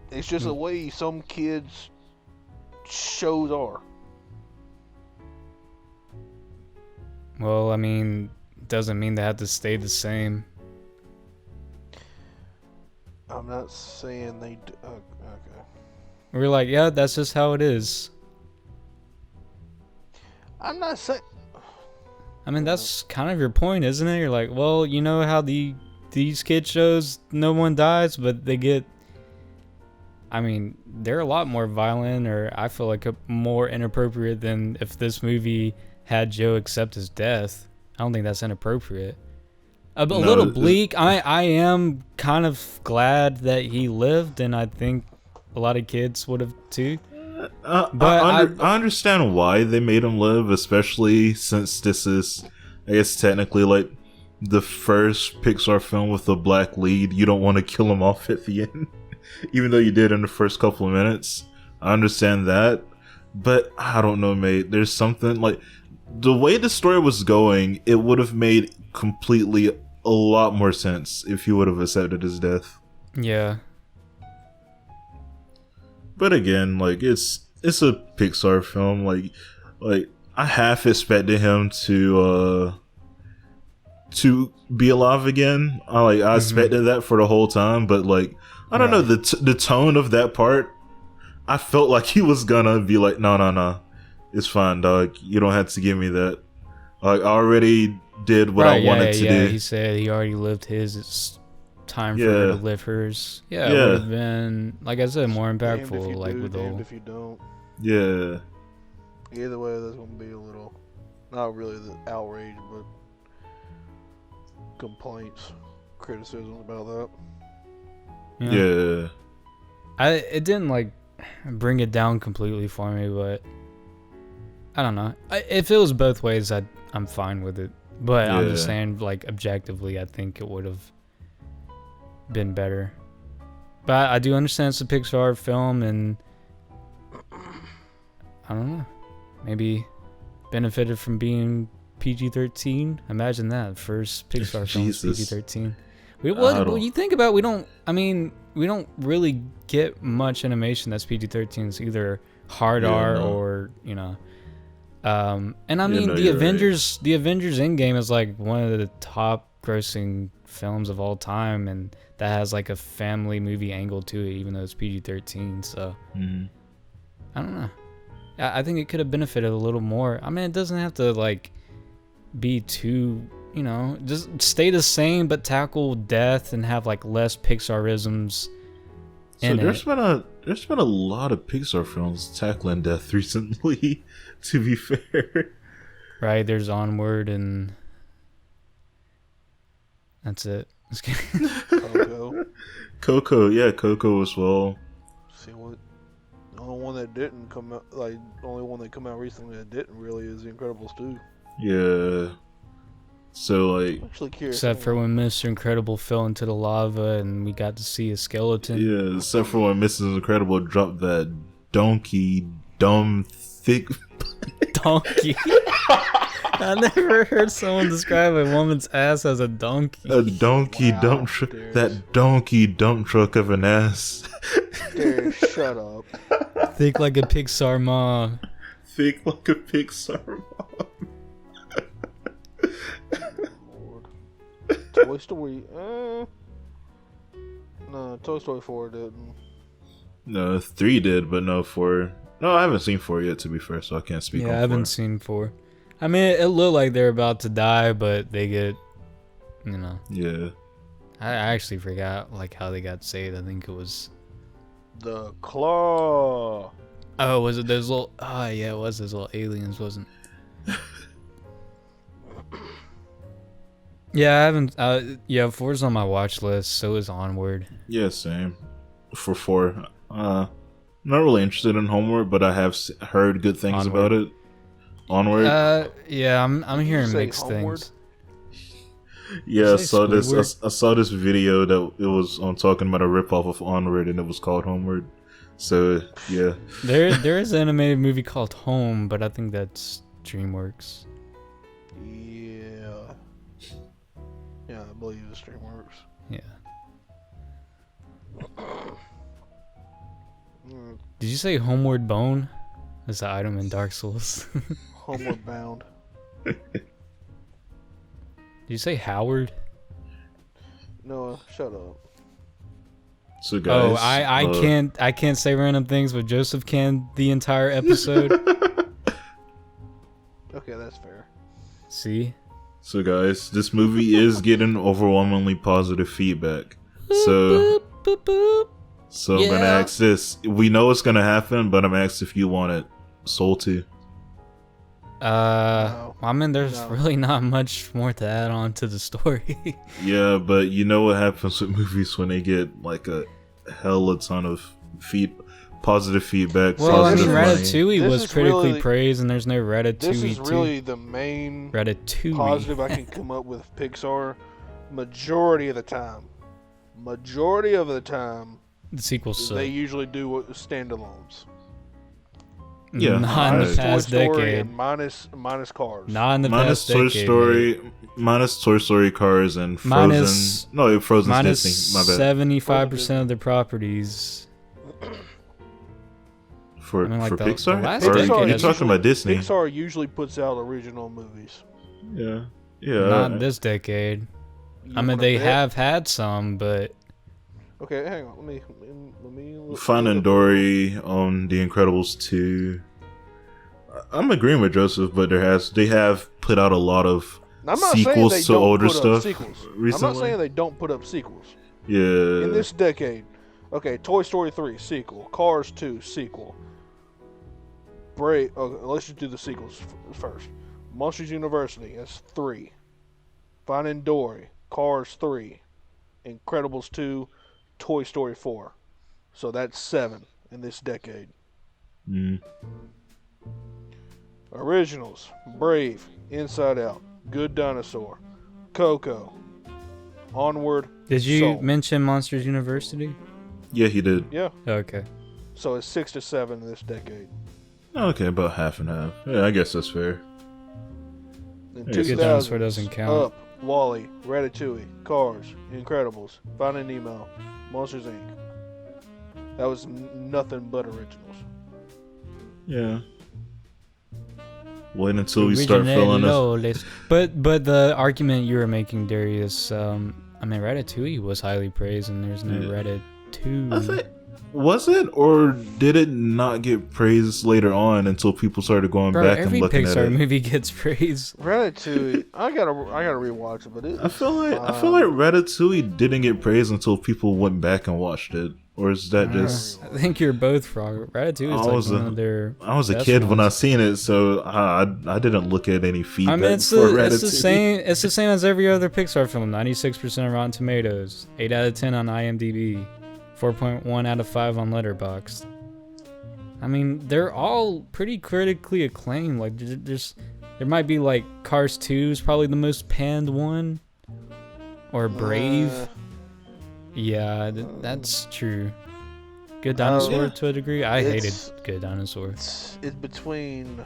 It's just the way some kids' shows are. Well, I mean, doesn't mean they have to stay the same. I'm not saying they do. Okay. We're like, yeah, that's just how it is. I'm not saying. I mean, that's kind of your point, isn't it? You're like, well, you know how these kid shows, no one dies, but they get. I mean, they're a lot more violent, or I feel like more inappropriate than if this movie had Joe accept his death. I don't think that's inappropriate. A little bleak. I am kind of glad that he lived, and I think a lot of kids would have too. But I understand why they made him live, especially since this is, I guess, technically like the first Pixar film with a black lead. You don't want to kill him off at the end, even though you did in the first couple of minutes. I understand that, but I don't know, mate. There's something like the way the story was going. It would have made completely a lot more sense if you would have accepted his death. yeah. But again, like it's a Pixar film. Like I half expected him to be alive again. I expected that for the whole time, but like I don't know, the tone of that part, I felt like he was gonna be like, no, it's fine, dog. You don't have to give me that. Like I already did what I wanted to do. He said he already lived his. It's time for her to live hers. Yeah, it would have been, like I said, more impactful. Like with the damned whole. if you don't. Yeah. Either way, there's gonna be a little, not really the outrage, but complaints, criticisms about that. Yeah. It didn't like bring it down completely for me, but I don't know. If it was both ways, I'm fine with it. But I'm just saying, like objectively, I think it would have been better. But I do understand it's a Pixar film, and I don't know. Maybe benefited from being PG-13. Imagine that first Pixar film was PG-13. Well, you think about, we don't really get much animation that's PG-13. It's either hard R or and I mean the Avengers Endgame is like one of the top grossing films of all time, and that has like a family movie angle to it, even though it's PG-13. So I don't know. I think it could have benefited a little more. I mean, it doesn't have to like be too, just stay the same, but tackle death and have like less Pixarisms. So there's been a lot of Pixar films tackling death recently. To be fair, right? There's Onward, and that's it. Coco. Coco as well. See what? The only one that didn't come out, like the only one that come out recently that didn't really is The Incredibles 2. Yeah. So like, except for when Mr. Incredible fell into the lava and we got to see a skeleton. Yeah, except for when Mrs. Incredible dropped that dumb, thick donkey. I never heard someone describe a woman's ass as a donkey. A donkey dump truck. That donkey dump truck of an ass. Dude, shut up. Think like a Pixar mom. Think like a Pixar mom. Toy Story. No, Toy Story 4 didn't. No, 3 did, but no 4. No, I haven't seen 4 yet, to be fair, so I can't speak on 4. Yeah, I haven't seen 4. I mean, it looked like they're about to die, but they get, Yeah. I actually forgot like how they got saved. I think it was the claw. Oh, was it those little? Oh, yeah, it was those little aliens, wasn't it? Yeah, I haven't. 4's on my watch list. So is Onward. Yeah, same. For 4, not really interested in Homeward, but I have heard good things about it. Onward. Yeah, I'm hearing mixed things. Yeah, I saw this video that it was on talking about a ripoff of Onward, and it was called Homeward. So yeah, there is an animated movie called Home, but I think that's DreamWorks. Yeah, I believe it's DreamWorks. Yeah. Did you say Homeward Bone? That's the item in Dark Souls. Homeward Bound. Did you say Howard? No, shut up. So guys, I can't say random things, but Joseph can the entire episode. Okay, that's fair. See? So guys, this movie is getting overwhelmingly positive feedback. So I'm gonna ask this. We know it's gonna happen, but I'm asking if you want it. Soul 2. No. I mean, there's really not much more to add on to the story. Yeah, but you know what happens with movies when they get like a hella ton of positive feedback. Well, I mean, positive money. Ratatouille was critically praised, and there's no Ratatouille 2. This is really the main Ratatouille positive I can come up with Pixar. Majority of the time, the sequels suck. they usually do standalones. Yeah, not in the past Toy Story decade. and minus Cars. Not in the minus past Toy decade. Story, minus Toy Story, Cars, and Frozen. Frozen's minus Disney. My bad. 75% of the properties. For the Pixar? last Or decade, you're talking about Disney? Pixar usually puts out original movies. Yeah. Not this decade. I mean, they have had some, but okay, hang on. Let me Finding Dory on The Incredibles 2. I'm agreeing with Joseph, but they have put out a lot of sequels to older stuff recently. I'm not saying they don't put up sequels. Yeah. In this decade, okay, Toy Story 3 sequel, Cars 2 sequel. Let's just do the sequels first. Monsters University, that's 3. Finding Dory, Cars 3, Incredibles 2, Toy Story 4. So that's 7 in this decade. Originals: Brave, Inside Out, Good Dinosaur, Coco, Onward. Did you Soul. mention Monsters University? Yeah, he did. Yeah. Okay. So it's 6 to 7 in this decade. Okay, about half and half. Yeah, I guess that's fair. In Good 2000s, Dinosaur doesn't count. Up, Wall-E, Ratatouille, Cars, Incredibles, Finding Nemo, Monsters Inc. That was nothing but originals. Yeah. Wait until we start filling us. But the argument you were making, Darius, I mean, Ratatouille was highly praised, and there's no Ratatouille. I think, was it, or did it not get praised later on until people started going back and looking at it? Every Pixar movie gets praised. Ratatouille, I gotta rewatch it, but I feel like Ratatouille didn't get praised until people went back and watched it. Or is that just? I think you're both wrong. Ratatouille is one of their. I was a best kid ones. when I seen it, so I didn't look at any feedback. I mean, it's for the Ratatouille. same. It's the same as every other Pixar film. 96% on Rotten Tomatoes, 8 out of 10 on IMDb, 4.1 out of 5 on Letterboxd. I mean, they're all pretty critically acclaimed. Like, there might be like Cars 2 is probably the most panned one, or Brave. Yeah, that's true. Good Dinosaur to a degree. I hated Good Dinosaur. It's between.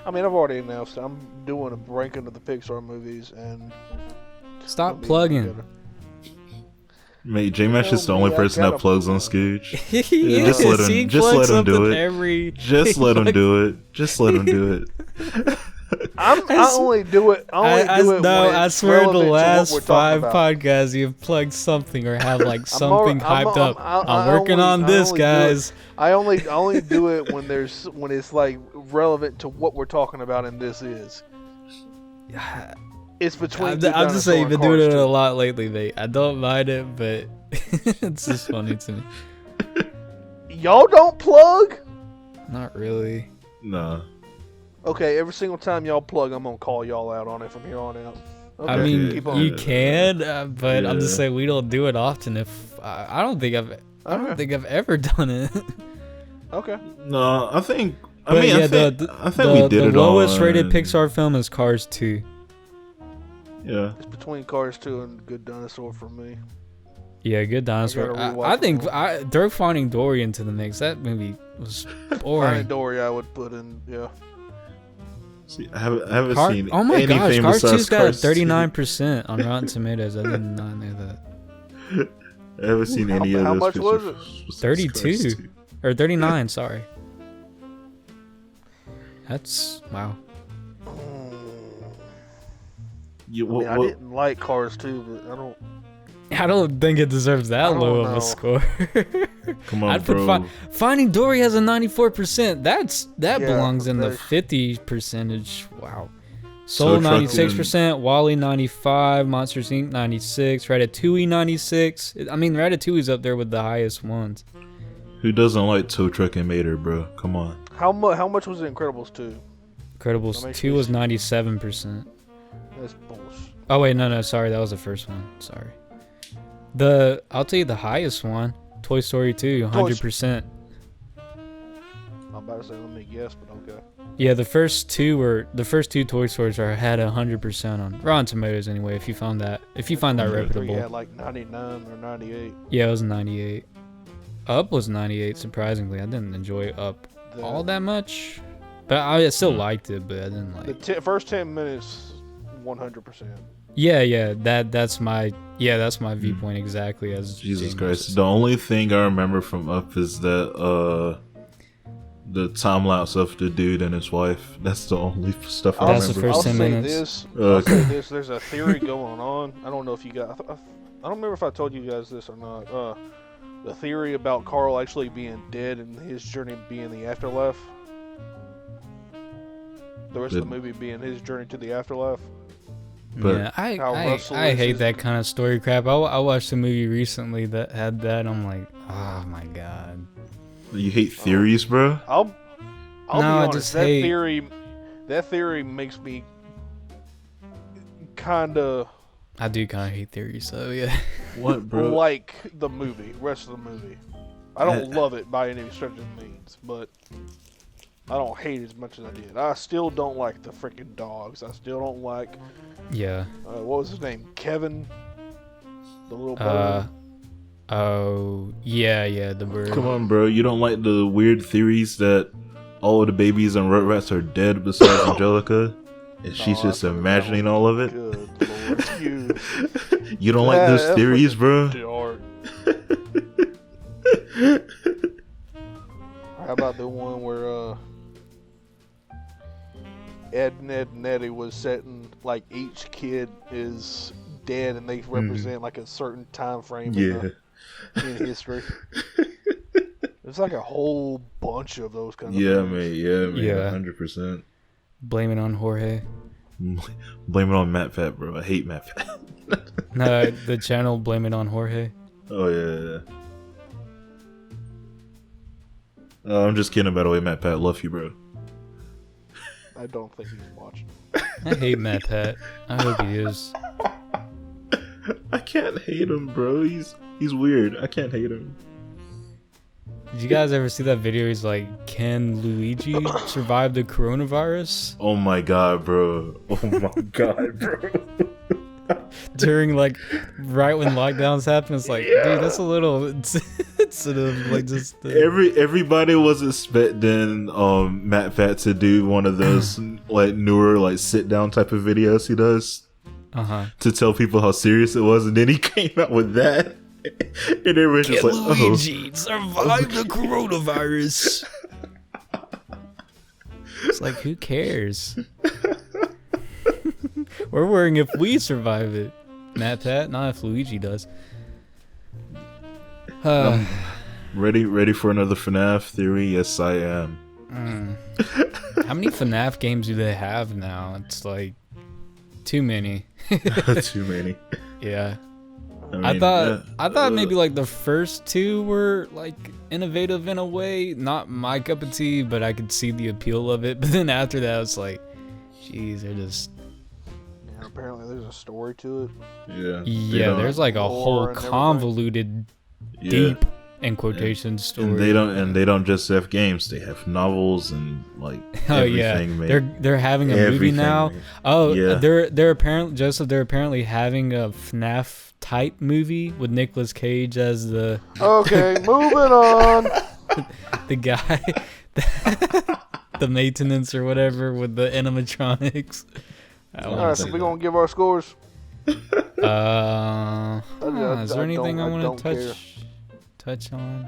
I mean, I've already announced I'm doing a ranking of the Pixar movies, and stop plugging. Mate, J-Mash is the only person that plugs on Scooch. Just let him do it. Just let him do it. Just let him do it. I only do it. I swear the last 5 podcasts you've plugged something or have like something hyped up. I'm working on this, guys. I only do it when it's like relevant to what we're talking about, and this is. It's between. I'm just saying you've been doing it a lot lately, mate. I don't mind it, but it's just funny to me. Y'all don't plug? Not really. Nah. Okay, every single time y'all plug, I'm gonna call y'all out on it from here on out. Okay, I mean, you can, but Yeah. I'm just saying we don't do it often. I don't think I've ever done it. Okay. No, I think. But I think we did the it lowest on... rated Pixar film is Cars 2. Yeah. It's between Cars 2 and Good Dinosaur for me. Yeah, Good Dinosaur. I think throw Finding Dory into the mix. That movie was boring. Finding Dory, I would put in. Yeah. See, I haven't seen. Oh my gosh, anything Cars 2's besides got Cars 2. 39% on Rotten Tomatoes. I did not know that. I haven't seen any of those. How much was it? 32 or 39. Sorry. That's wow. I didn't like Cars 2, but I don't think it deserves that low of a score. Come on, bro. Finding Dory has a 94%. That belongs in the that's- 50 percentage. Wow. Soul So 96%, Wall-E 95, Monsters Inc 96, Ratatouille 96. I mean, Ratatouille's up there with the highest ones. Who doesn't like Tow Truck and Mater, bro? Come on. how much was Incredibles 2? Incredibles 2 was 97%. That's bullshit. Oh wait, no, sorry, that was the first one. Sorry. I'll tell you the highest one, Toy Story 2, 100%. I'm about to say, let me guess, but okay. Yeah, the first two Toy Stories had 100% on Rotten Tomatoes anyway. If you find that reputable. Yeah, like 99 or 98. Yeah, it was 98. Up was 98. Surprisingly, I didn't enjoy Up all that much, but I still liked it. But I didn't like the first 10 minutes, 100%. Yeah, that's my viewpoint exactly as Jesus James Christ. said. The only thing I remember from Up is that the time lapse of the dude and his wife. That's the only stuff I That's remember. the first 10 minutes. I'll say this. There's a theory going on. I don't know if you guys. I don't remember if I told you guys this or not. The theory about Carl actually being dead and his journey being the afterlife. The rest of the movie being his journey to the afterlife. But yeah, I hate that kind of story crap. I watched a movie recently that had that. And I'm like, oh my god. You hate theories, bro? I'll be honest. just That hate. theory makes me kind of. I do kind of hate theories, though. Yeah. What, bro? Like the rest of the movie. I don't love it by any stretch of the means, but I don't hate it as much as I did. I still don't like the freaking dogs. I still don't like. Yeah. What was his name? Kevin. The little bird. Oh yeah, the bird. Come on, bro. You don't like the weird theories that all of the babies and Rugrats are dead besides Angelica, and she's just imagining all of it. Good Lord, you don't like those theories, bro? How about the one where Ed, Ned, and Eddie was setting, like, each kid is dead and they represent like a certain time frame in history. There's like a whole bunch of those kind of things. Man, 100%. Blame it on Jorge. Blame it on MatPat, bro. I hate MatPat. No, the channel Blame It on Jorge. Oh yeah. I'm just kidding, by the way, MatPat. Love you, bro. I don't think he's watching. I hate MatPat. I hope he is. I can't hate him, bro. He's weird. I can't hate him. Did you guys ever see that video? He's like, can Luigi survive the coronavirus? Oh my god, bro. Oh my god, bro. During, like, right when lockdowns happen, it's like, dude, that's a little sensitive. Like, just everybody was expecting MatPat to do one of those like newer, like, sit down type of videos he does. To tell people how serious it was, and then he came out with that, and everyone's just like, Luigi survive the coronavirus. It's like, who cares? We're worrying if we survive it, MatPat, not if Luigi does. Ready for another FNAF theory? Yes, I am. How many FNAF games do they have now? It's like too many. Too many. Yeah. I thought maybe like the first two were like innovative in a way, not my cup of tea, but I could see the appeal of it. But then after that, it's like, geez, they're just. Yeah, apparently there's a story to it. Yeah, there's like a whole convoluted, deep in quotation story. And they don't just have games; they have novels and like everything. They're having a movie now. They're apparently having a FNAF type movie with Nicolas Cage as the. Okay, moving on. The guy, the maintenance or whatever with the animatronics. Alright, so we're gonna give our scores. Is there anything I want to touch on?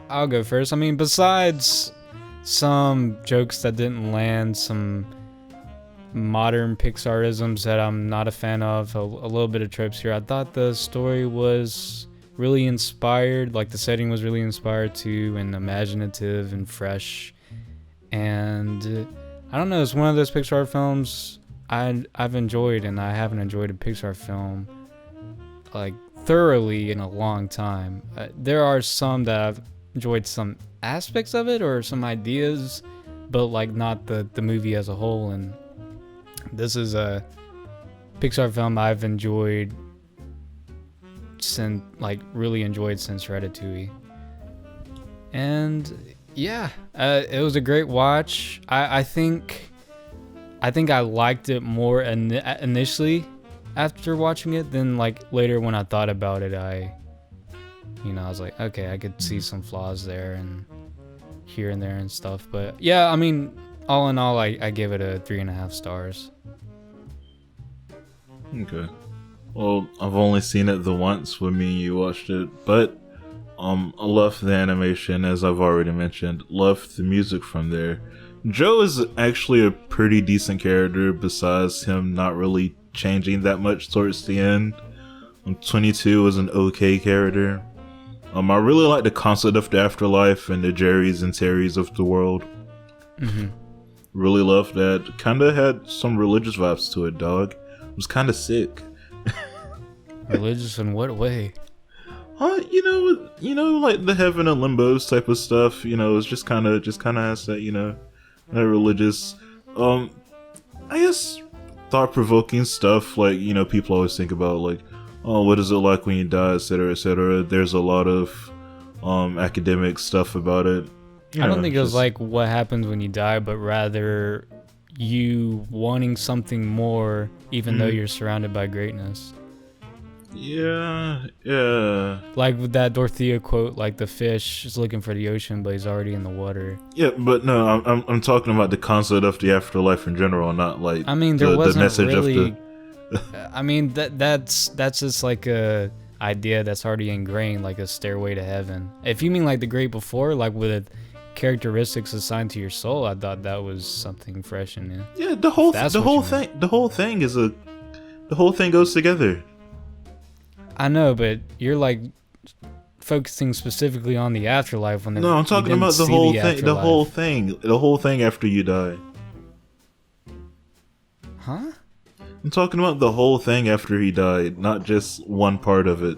I'll go first. I mean, besides some jokes that didn't land, some modern Pixarisms that I'm not a fan of, a little bit of tropes here. I thought the story was really inspired, like the setting was really inspired too, and imaginative and fresh. And I don't know, it's one of those Pixar films I've enjoyed, and I haven't enjoyed a Pixar film like thoroughly in a long time. There are some that I've enjoyed some aspects of it or some ideas, but like not the movie as a whole. And this is a Pixar film I've enjoyed since Ratatouille. And yeah, it was a great watch. I think I liked it more initially after watching it than like later when I thought about it. I was like, okay, I could see some flaws there and here and there and stuff. But yeah, I mean, all in all, I gave it a 3.5 stars. Okay. Well, I've only seen it the once when me and you watched it, but I loved the animation, as I've already mentioned. Loved the music from there. Joe is actually a pretty decent character, besides him not really changing that much towards the end. 22 was an okay character. I really like the concept of the afterlife and the Jerrys and Terrys of the world. Mm-hmm. Really loved that. Kinda had some religious vibes to it, dog. It was kinda sick. Religious in what way? Like the heaven and limbos type of stuff. It's just kind of has that, that religious, I guess, thought-provoking stuff. Like, people always think about like, oh, what is it like when you die, etc., etc. There's a lot of academic stuff about it. I don't think it was like what happens when you die, but rather you wanting something more, even though you're surrounded by greatness. Yeah. Like with that Dorothea quote, like the fish is looking for the ocean, but he's already in the water. Yeah, but no, I'm talking about the concept of the afterlife in general, not like I mean, there wasn't the message really. of the. I mean, that's just like a idea that's already ingrained, like a stairway to heaven. If you mean like the great before, like with characteristics assigned to your soul, I thought that was something fresh and new. Yeah, the whole thing goes together. I know, but you're like focusing specifically on the afterlife when No, I'm talking about the whole thing. The whole thing after you die. Huh? I'm talking about the whole thing after he died, not just one part of it.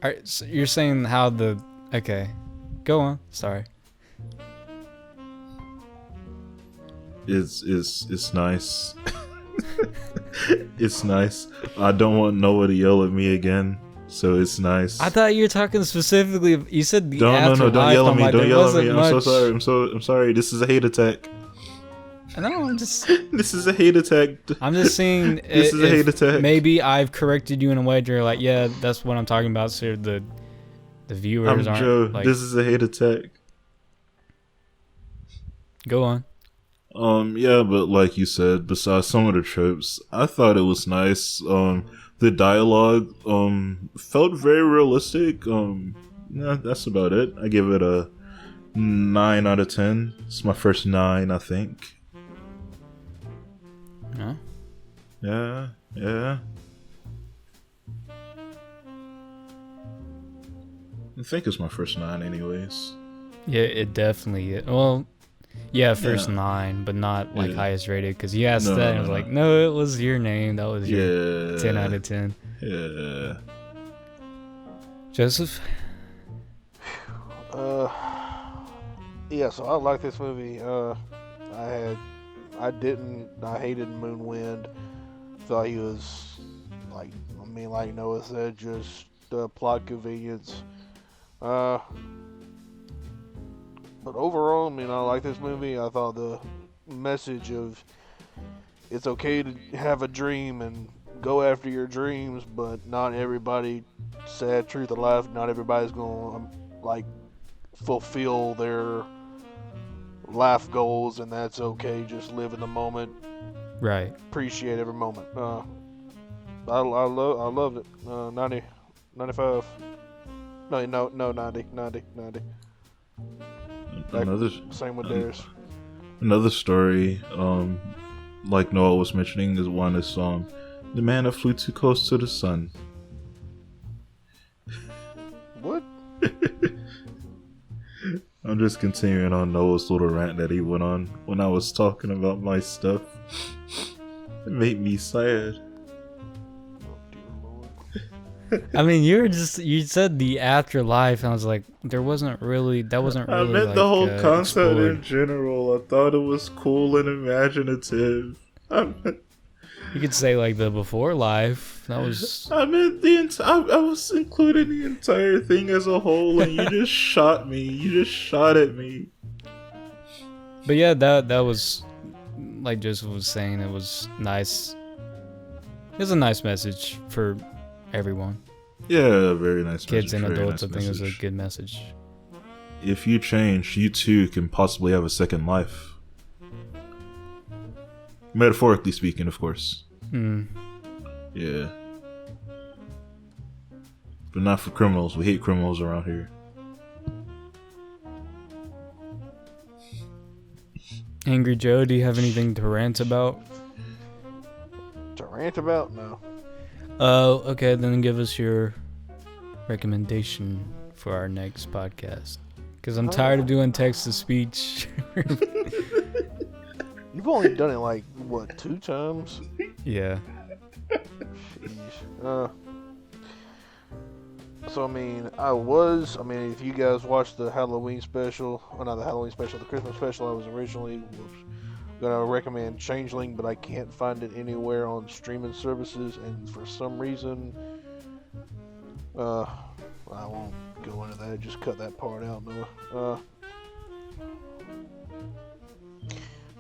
Alright, so you're saying how the... Okay. Go on. Sorry. It's nice. It's nice. I don't want Noah to yell at me again, so it's nice. I thought you were talking specifically... You said the No, afterlife. don't yell at me. Don't yell at me. Much... I'm so sorry. I'm sorry. This is a hate attack. No, I'm just... This is a hate attack. I'm just saying... This is a hate attack. Maybe I've corrected you in a way where you're like, yeah, that's what I'm talking about, so the viewers aren't... Joe. Like... This is a hate attack. Go on. Yeah, but like you said, besides some of the tropes, I thought it was nice. The dialogue, felt very realistic. Yeah, that's about it. I give it a 9 out of 10. It's my first 9, I think. Huh? Yeah. I think it's my first 9 anyways. Yeah, it definitely is. Well... Yeah, first 9, but not like highest rated. Because you asked that, and I was like, no, it was your name. That was your 10 out of 10. Yeah. Joseph? Yeah, so I like this movie. I hated Moonwind. Thought he was, like Noah said, just plot convenience. But overall, I like this movie. I thought the message of it's okay to have a dream and go after your dreams, but not everybody, sad truth of life, not everybody's going to fulfill their life goals, and that's okay. Just live in the moment. Right. Appreciate every moment. I loved it. 90, 95. No, 90. Same with theirs. Another story, like Noah was mentioning, is one is the man that flew too close to the sun. What? I'm just continuing on Noah's little rant that he went on when I was talking about my stuff. It made me sad. I mean, you said the afterlife, and I was like, that wasn't really I meant the whole concept explored. In general. I thought it was cool and imaginative. You could say like the before life. That was. I meant I was including the entire thing as a whole, and you just shot me. You just shot at me. But yeah, that was like Joseph was saying. It was nice. It was a nice message for everyone. Yeah, very nice. Kids and adults. I think it was a good message. If you change, you too can possibly have a second life. Metaphorically speaking, of course. Yeah. But not for criminals. We hate criminals around here. Angry Joe, do you have anything to rant about? No. Okay, then give us your recommendation for our next podcast. Because I'm tired of doing text-to-speech. You've only done it 2 times? Yeah. Jeez. So if you guys watched the Halloween special, not the Halloween special, the Christmas special, I was originally gonna recommend Changeling, but I can't find it anywhere on streaming services, and for some reason, I won't go into that. Just cut that part out, Noah.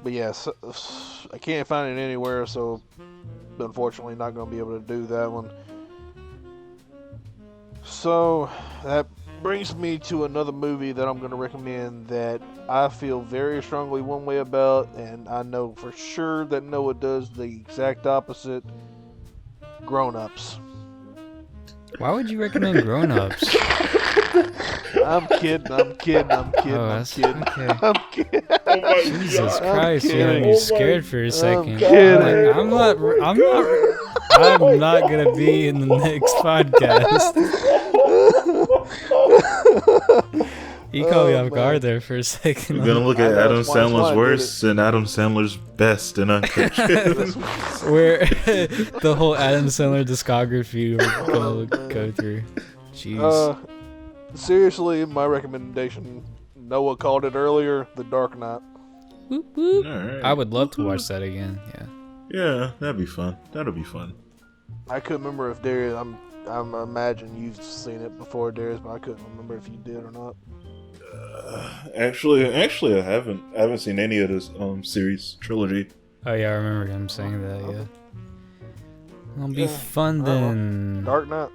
But yeah, I can't find it anywhere, so unfortunately, not gonna be able to do that one. So that brings me to another movie that I'm going to recommend that I feel very strongly one way about, and I know for sure that Noah does the exact opposite. Grown Ups. Why would you recommend Grown Ups? I'm kidding. Oh, that's okay. I'm kidding. Oh my Jesus God. Christ, you had kidding. me scared for a second. kidding. I'm not gonna be in the next podcast. You caught me off guard there for a second. We're gonna look at I know, Adam that's why I Sandler's did worst and Adam Sandler's best in Uncut Gems. Where the whole Adam Sandler discography we're gonna go through. Jeez. Seriously, my recommendation, Noah called it earlier, The Dark Knight. Whoop, whoop. Alright. I would love to watch that again. Yeah. Yeah, that'd be fun. That'll be fun. I couldn't remember if Darius, I'm imagine you've seen it before, Darius, but I couldn't remember if you did or not. Actually, I haven't seen any of this series trilogy. Oh yeah, I remember him saying that. Yeah. It'll be fun then. Dark Knight.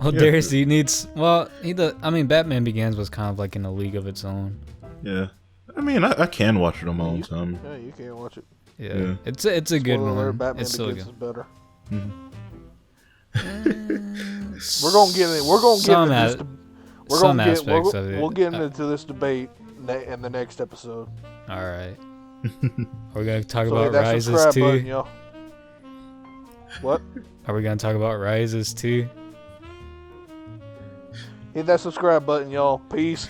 Well, Yeah. Darius, he needs. Well, I mean, Batman Begins was kind of like in a league of its own. Yeah, I mean, I can watch it on my own time. Yeah, you can't watch it. Yeah. It's a good Spoiler alert, one. Batman It's still Begins good. is better. We're We're gonna get it. We're gonna some get into this. We're some gonna get. aspects of it. We'll get into this debate in the next episode. All right. Are we gonna talk So hit about that Rises subscribe too? button, y'all. What? Are we gonna talk about Rises too? Hit that subscribe button, y'all. Peace.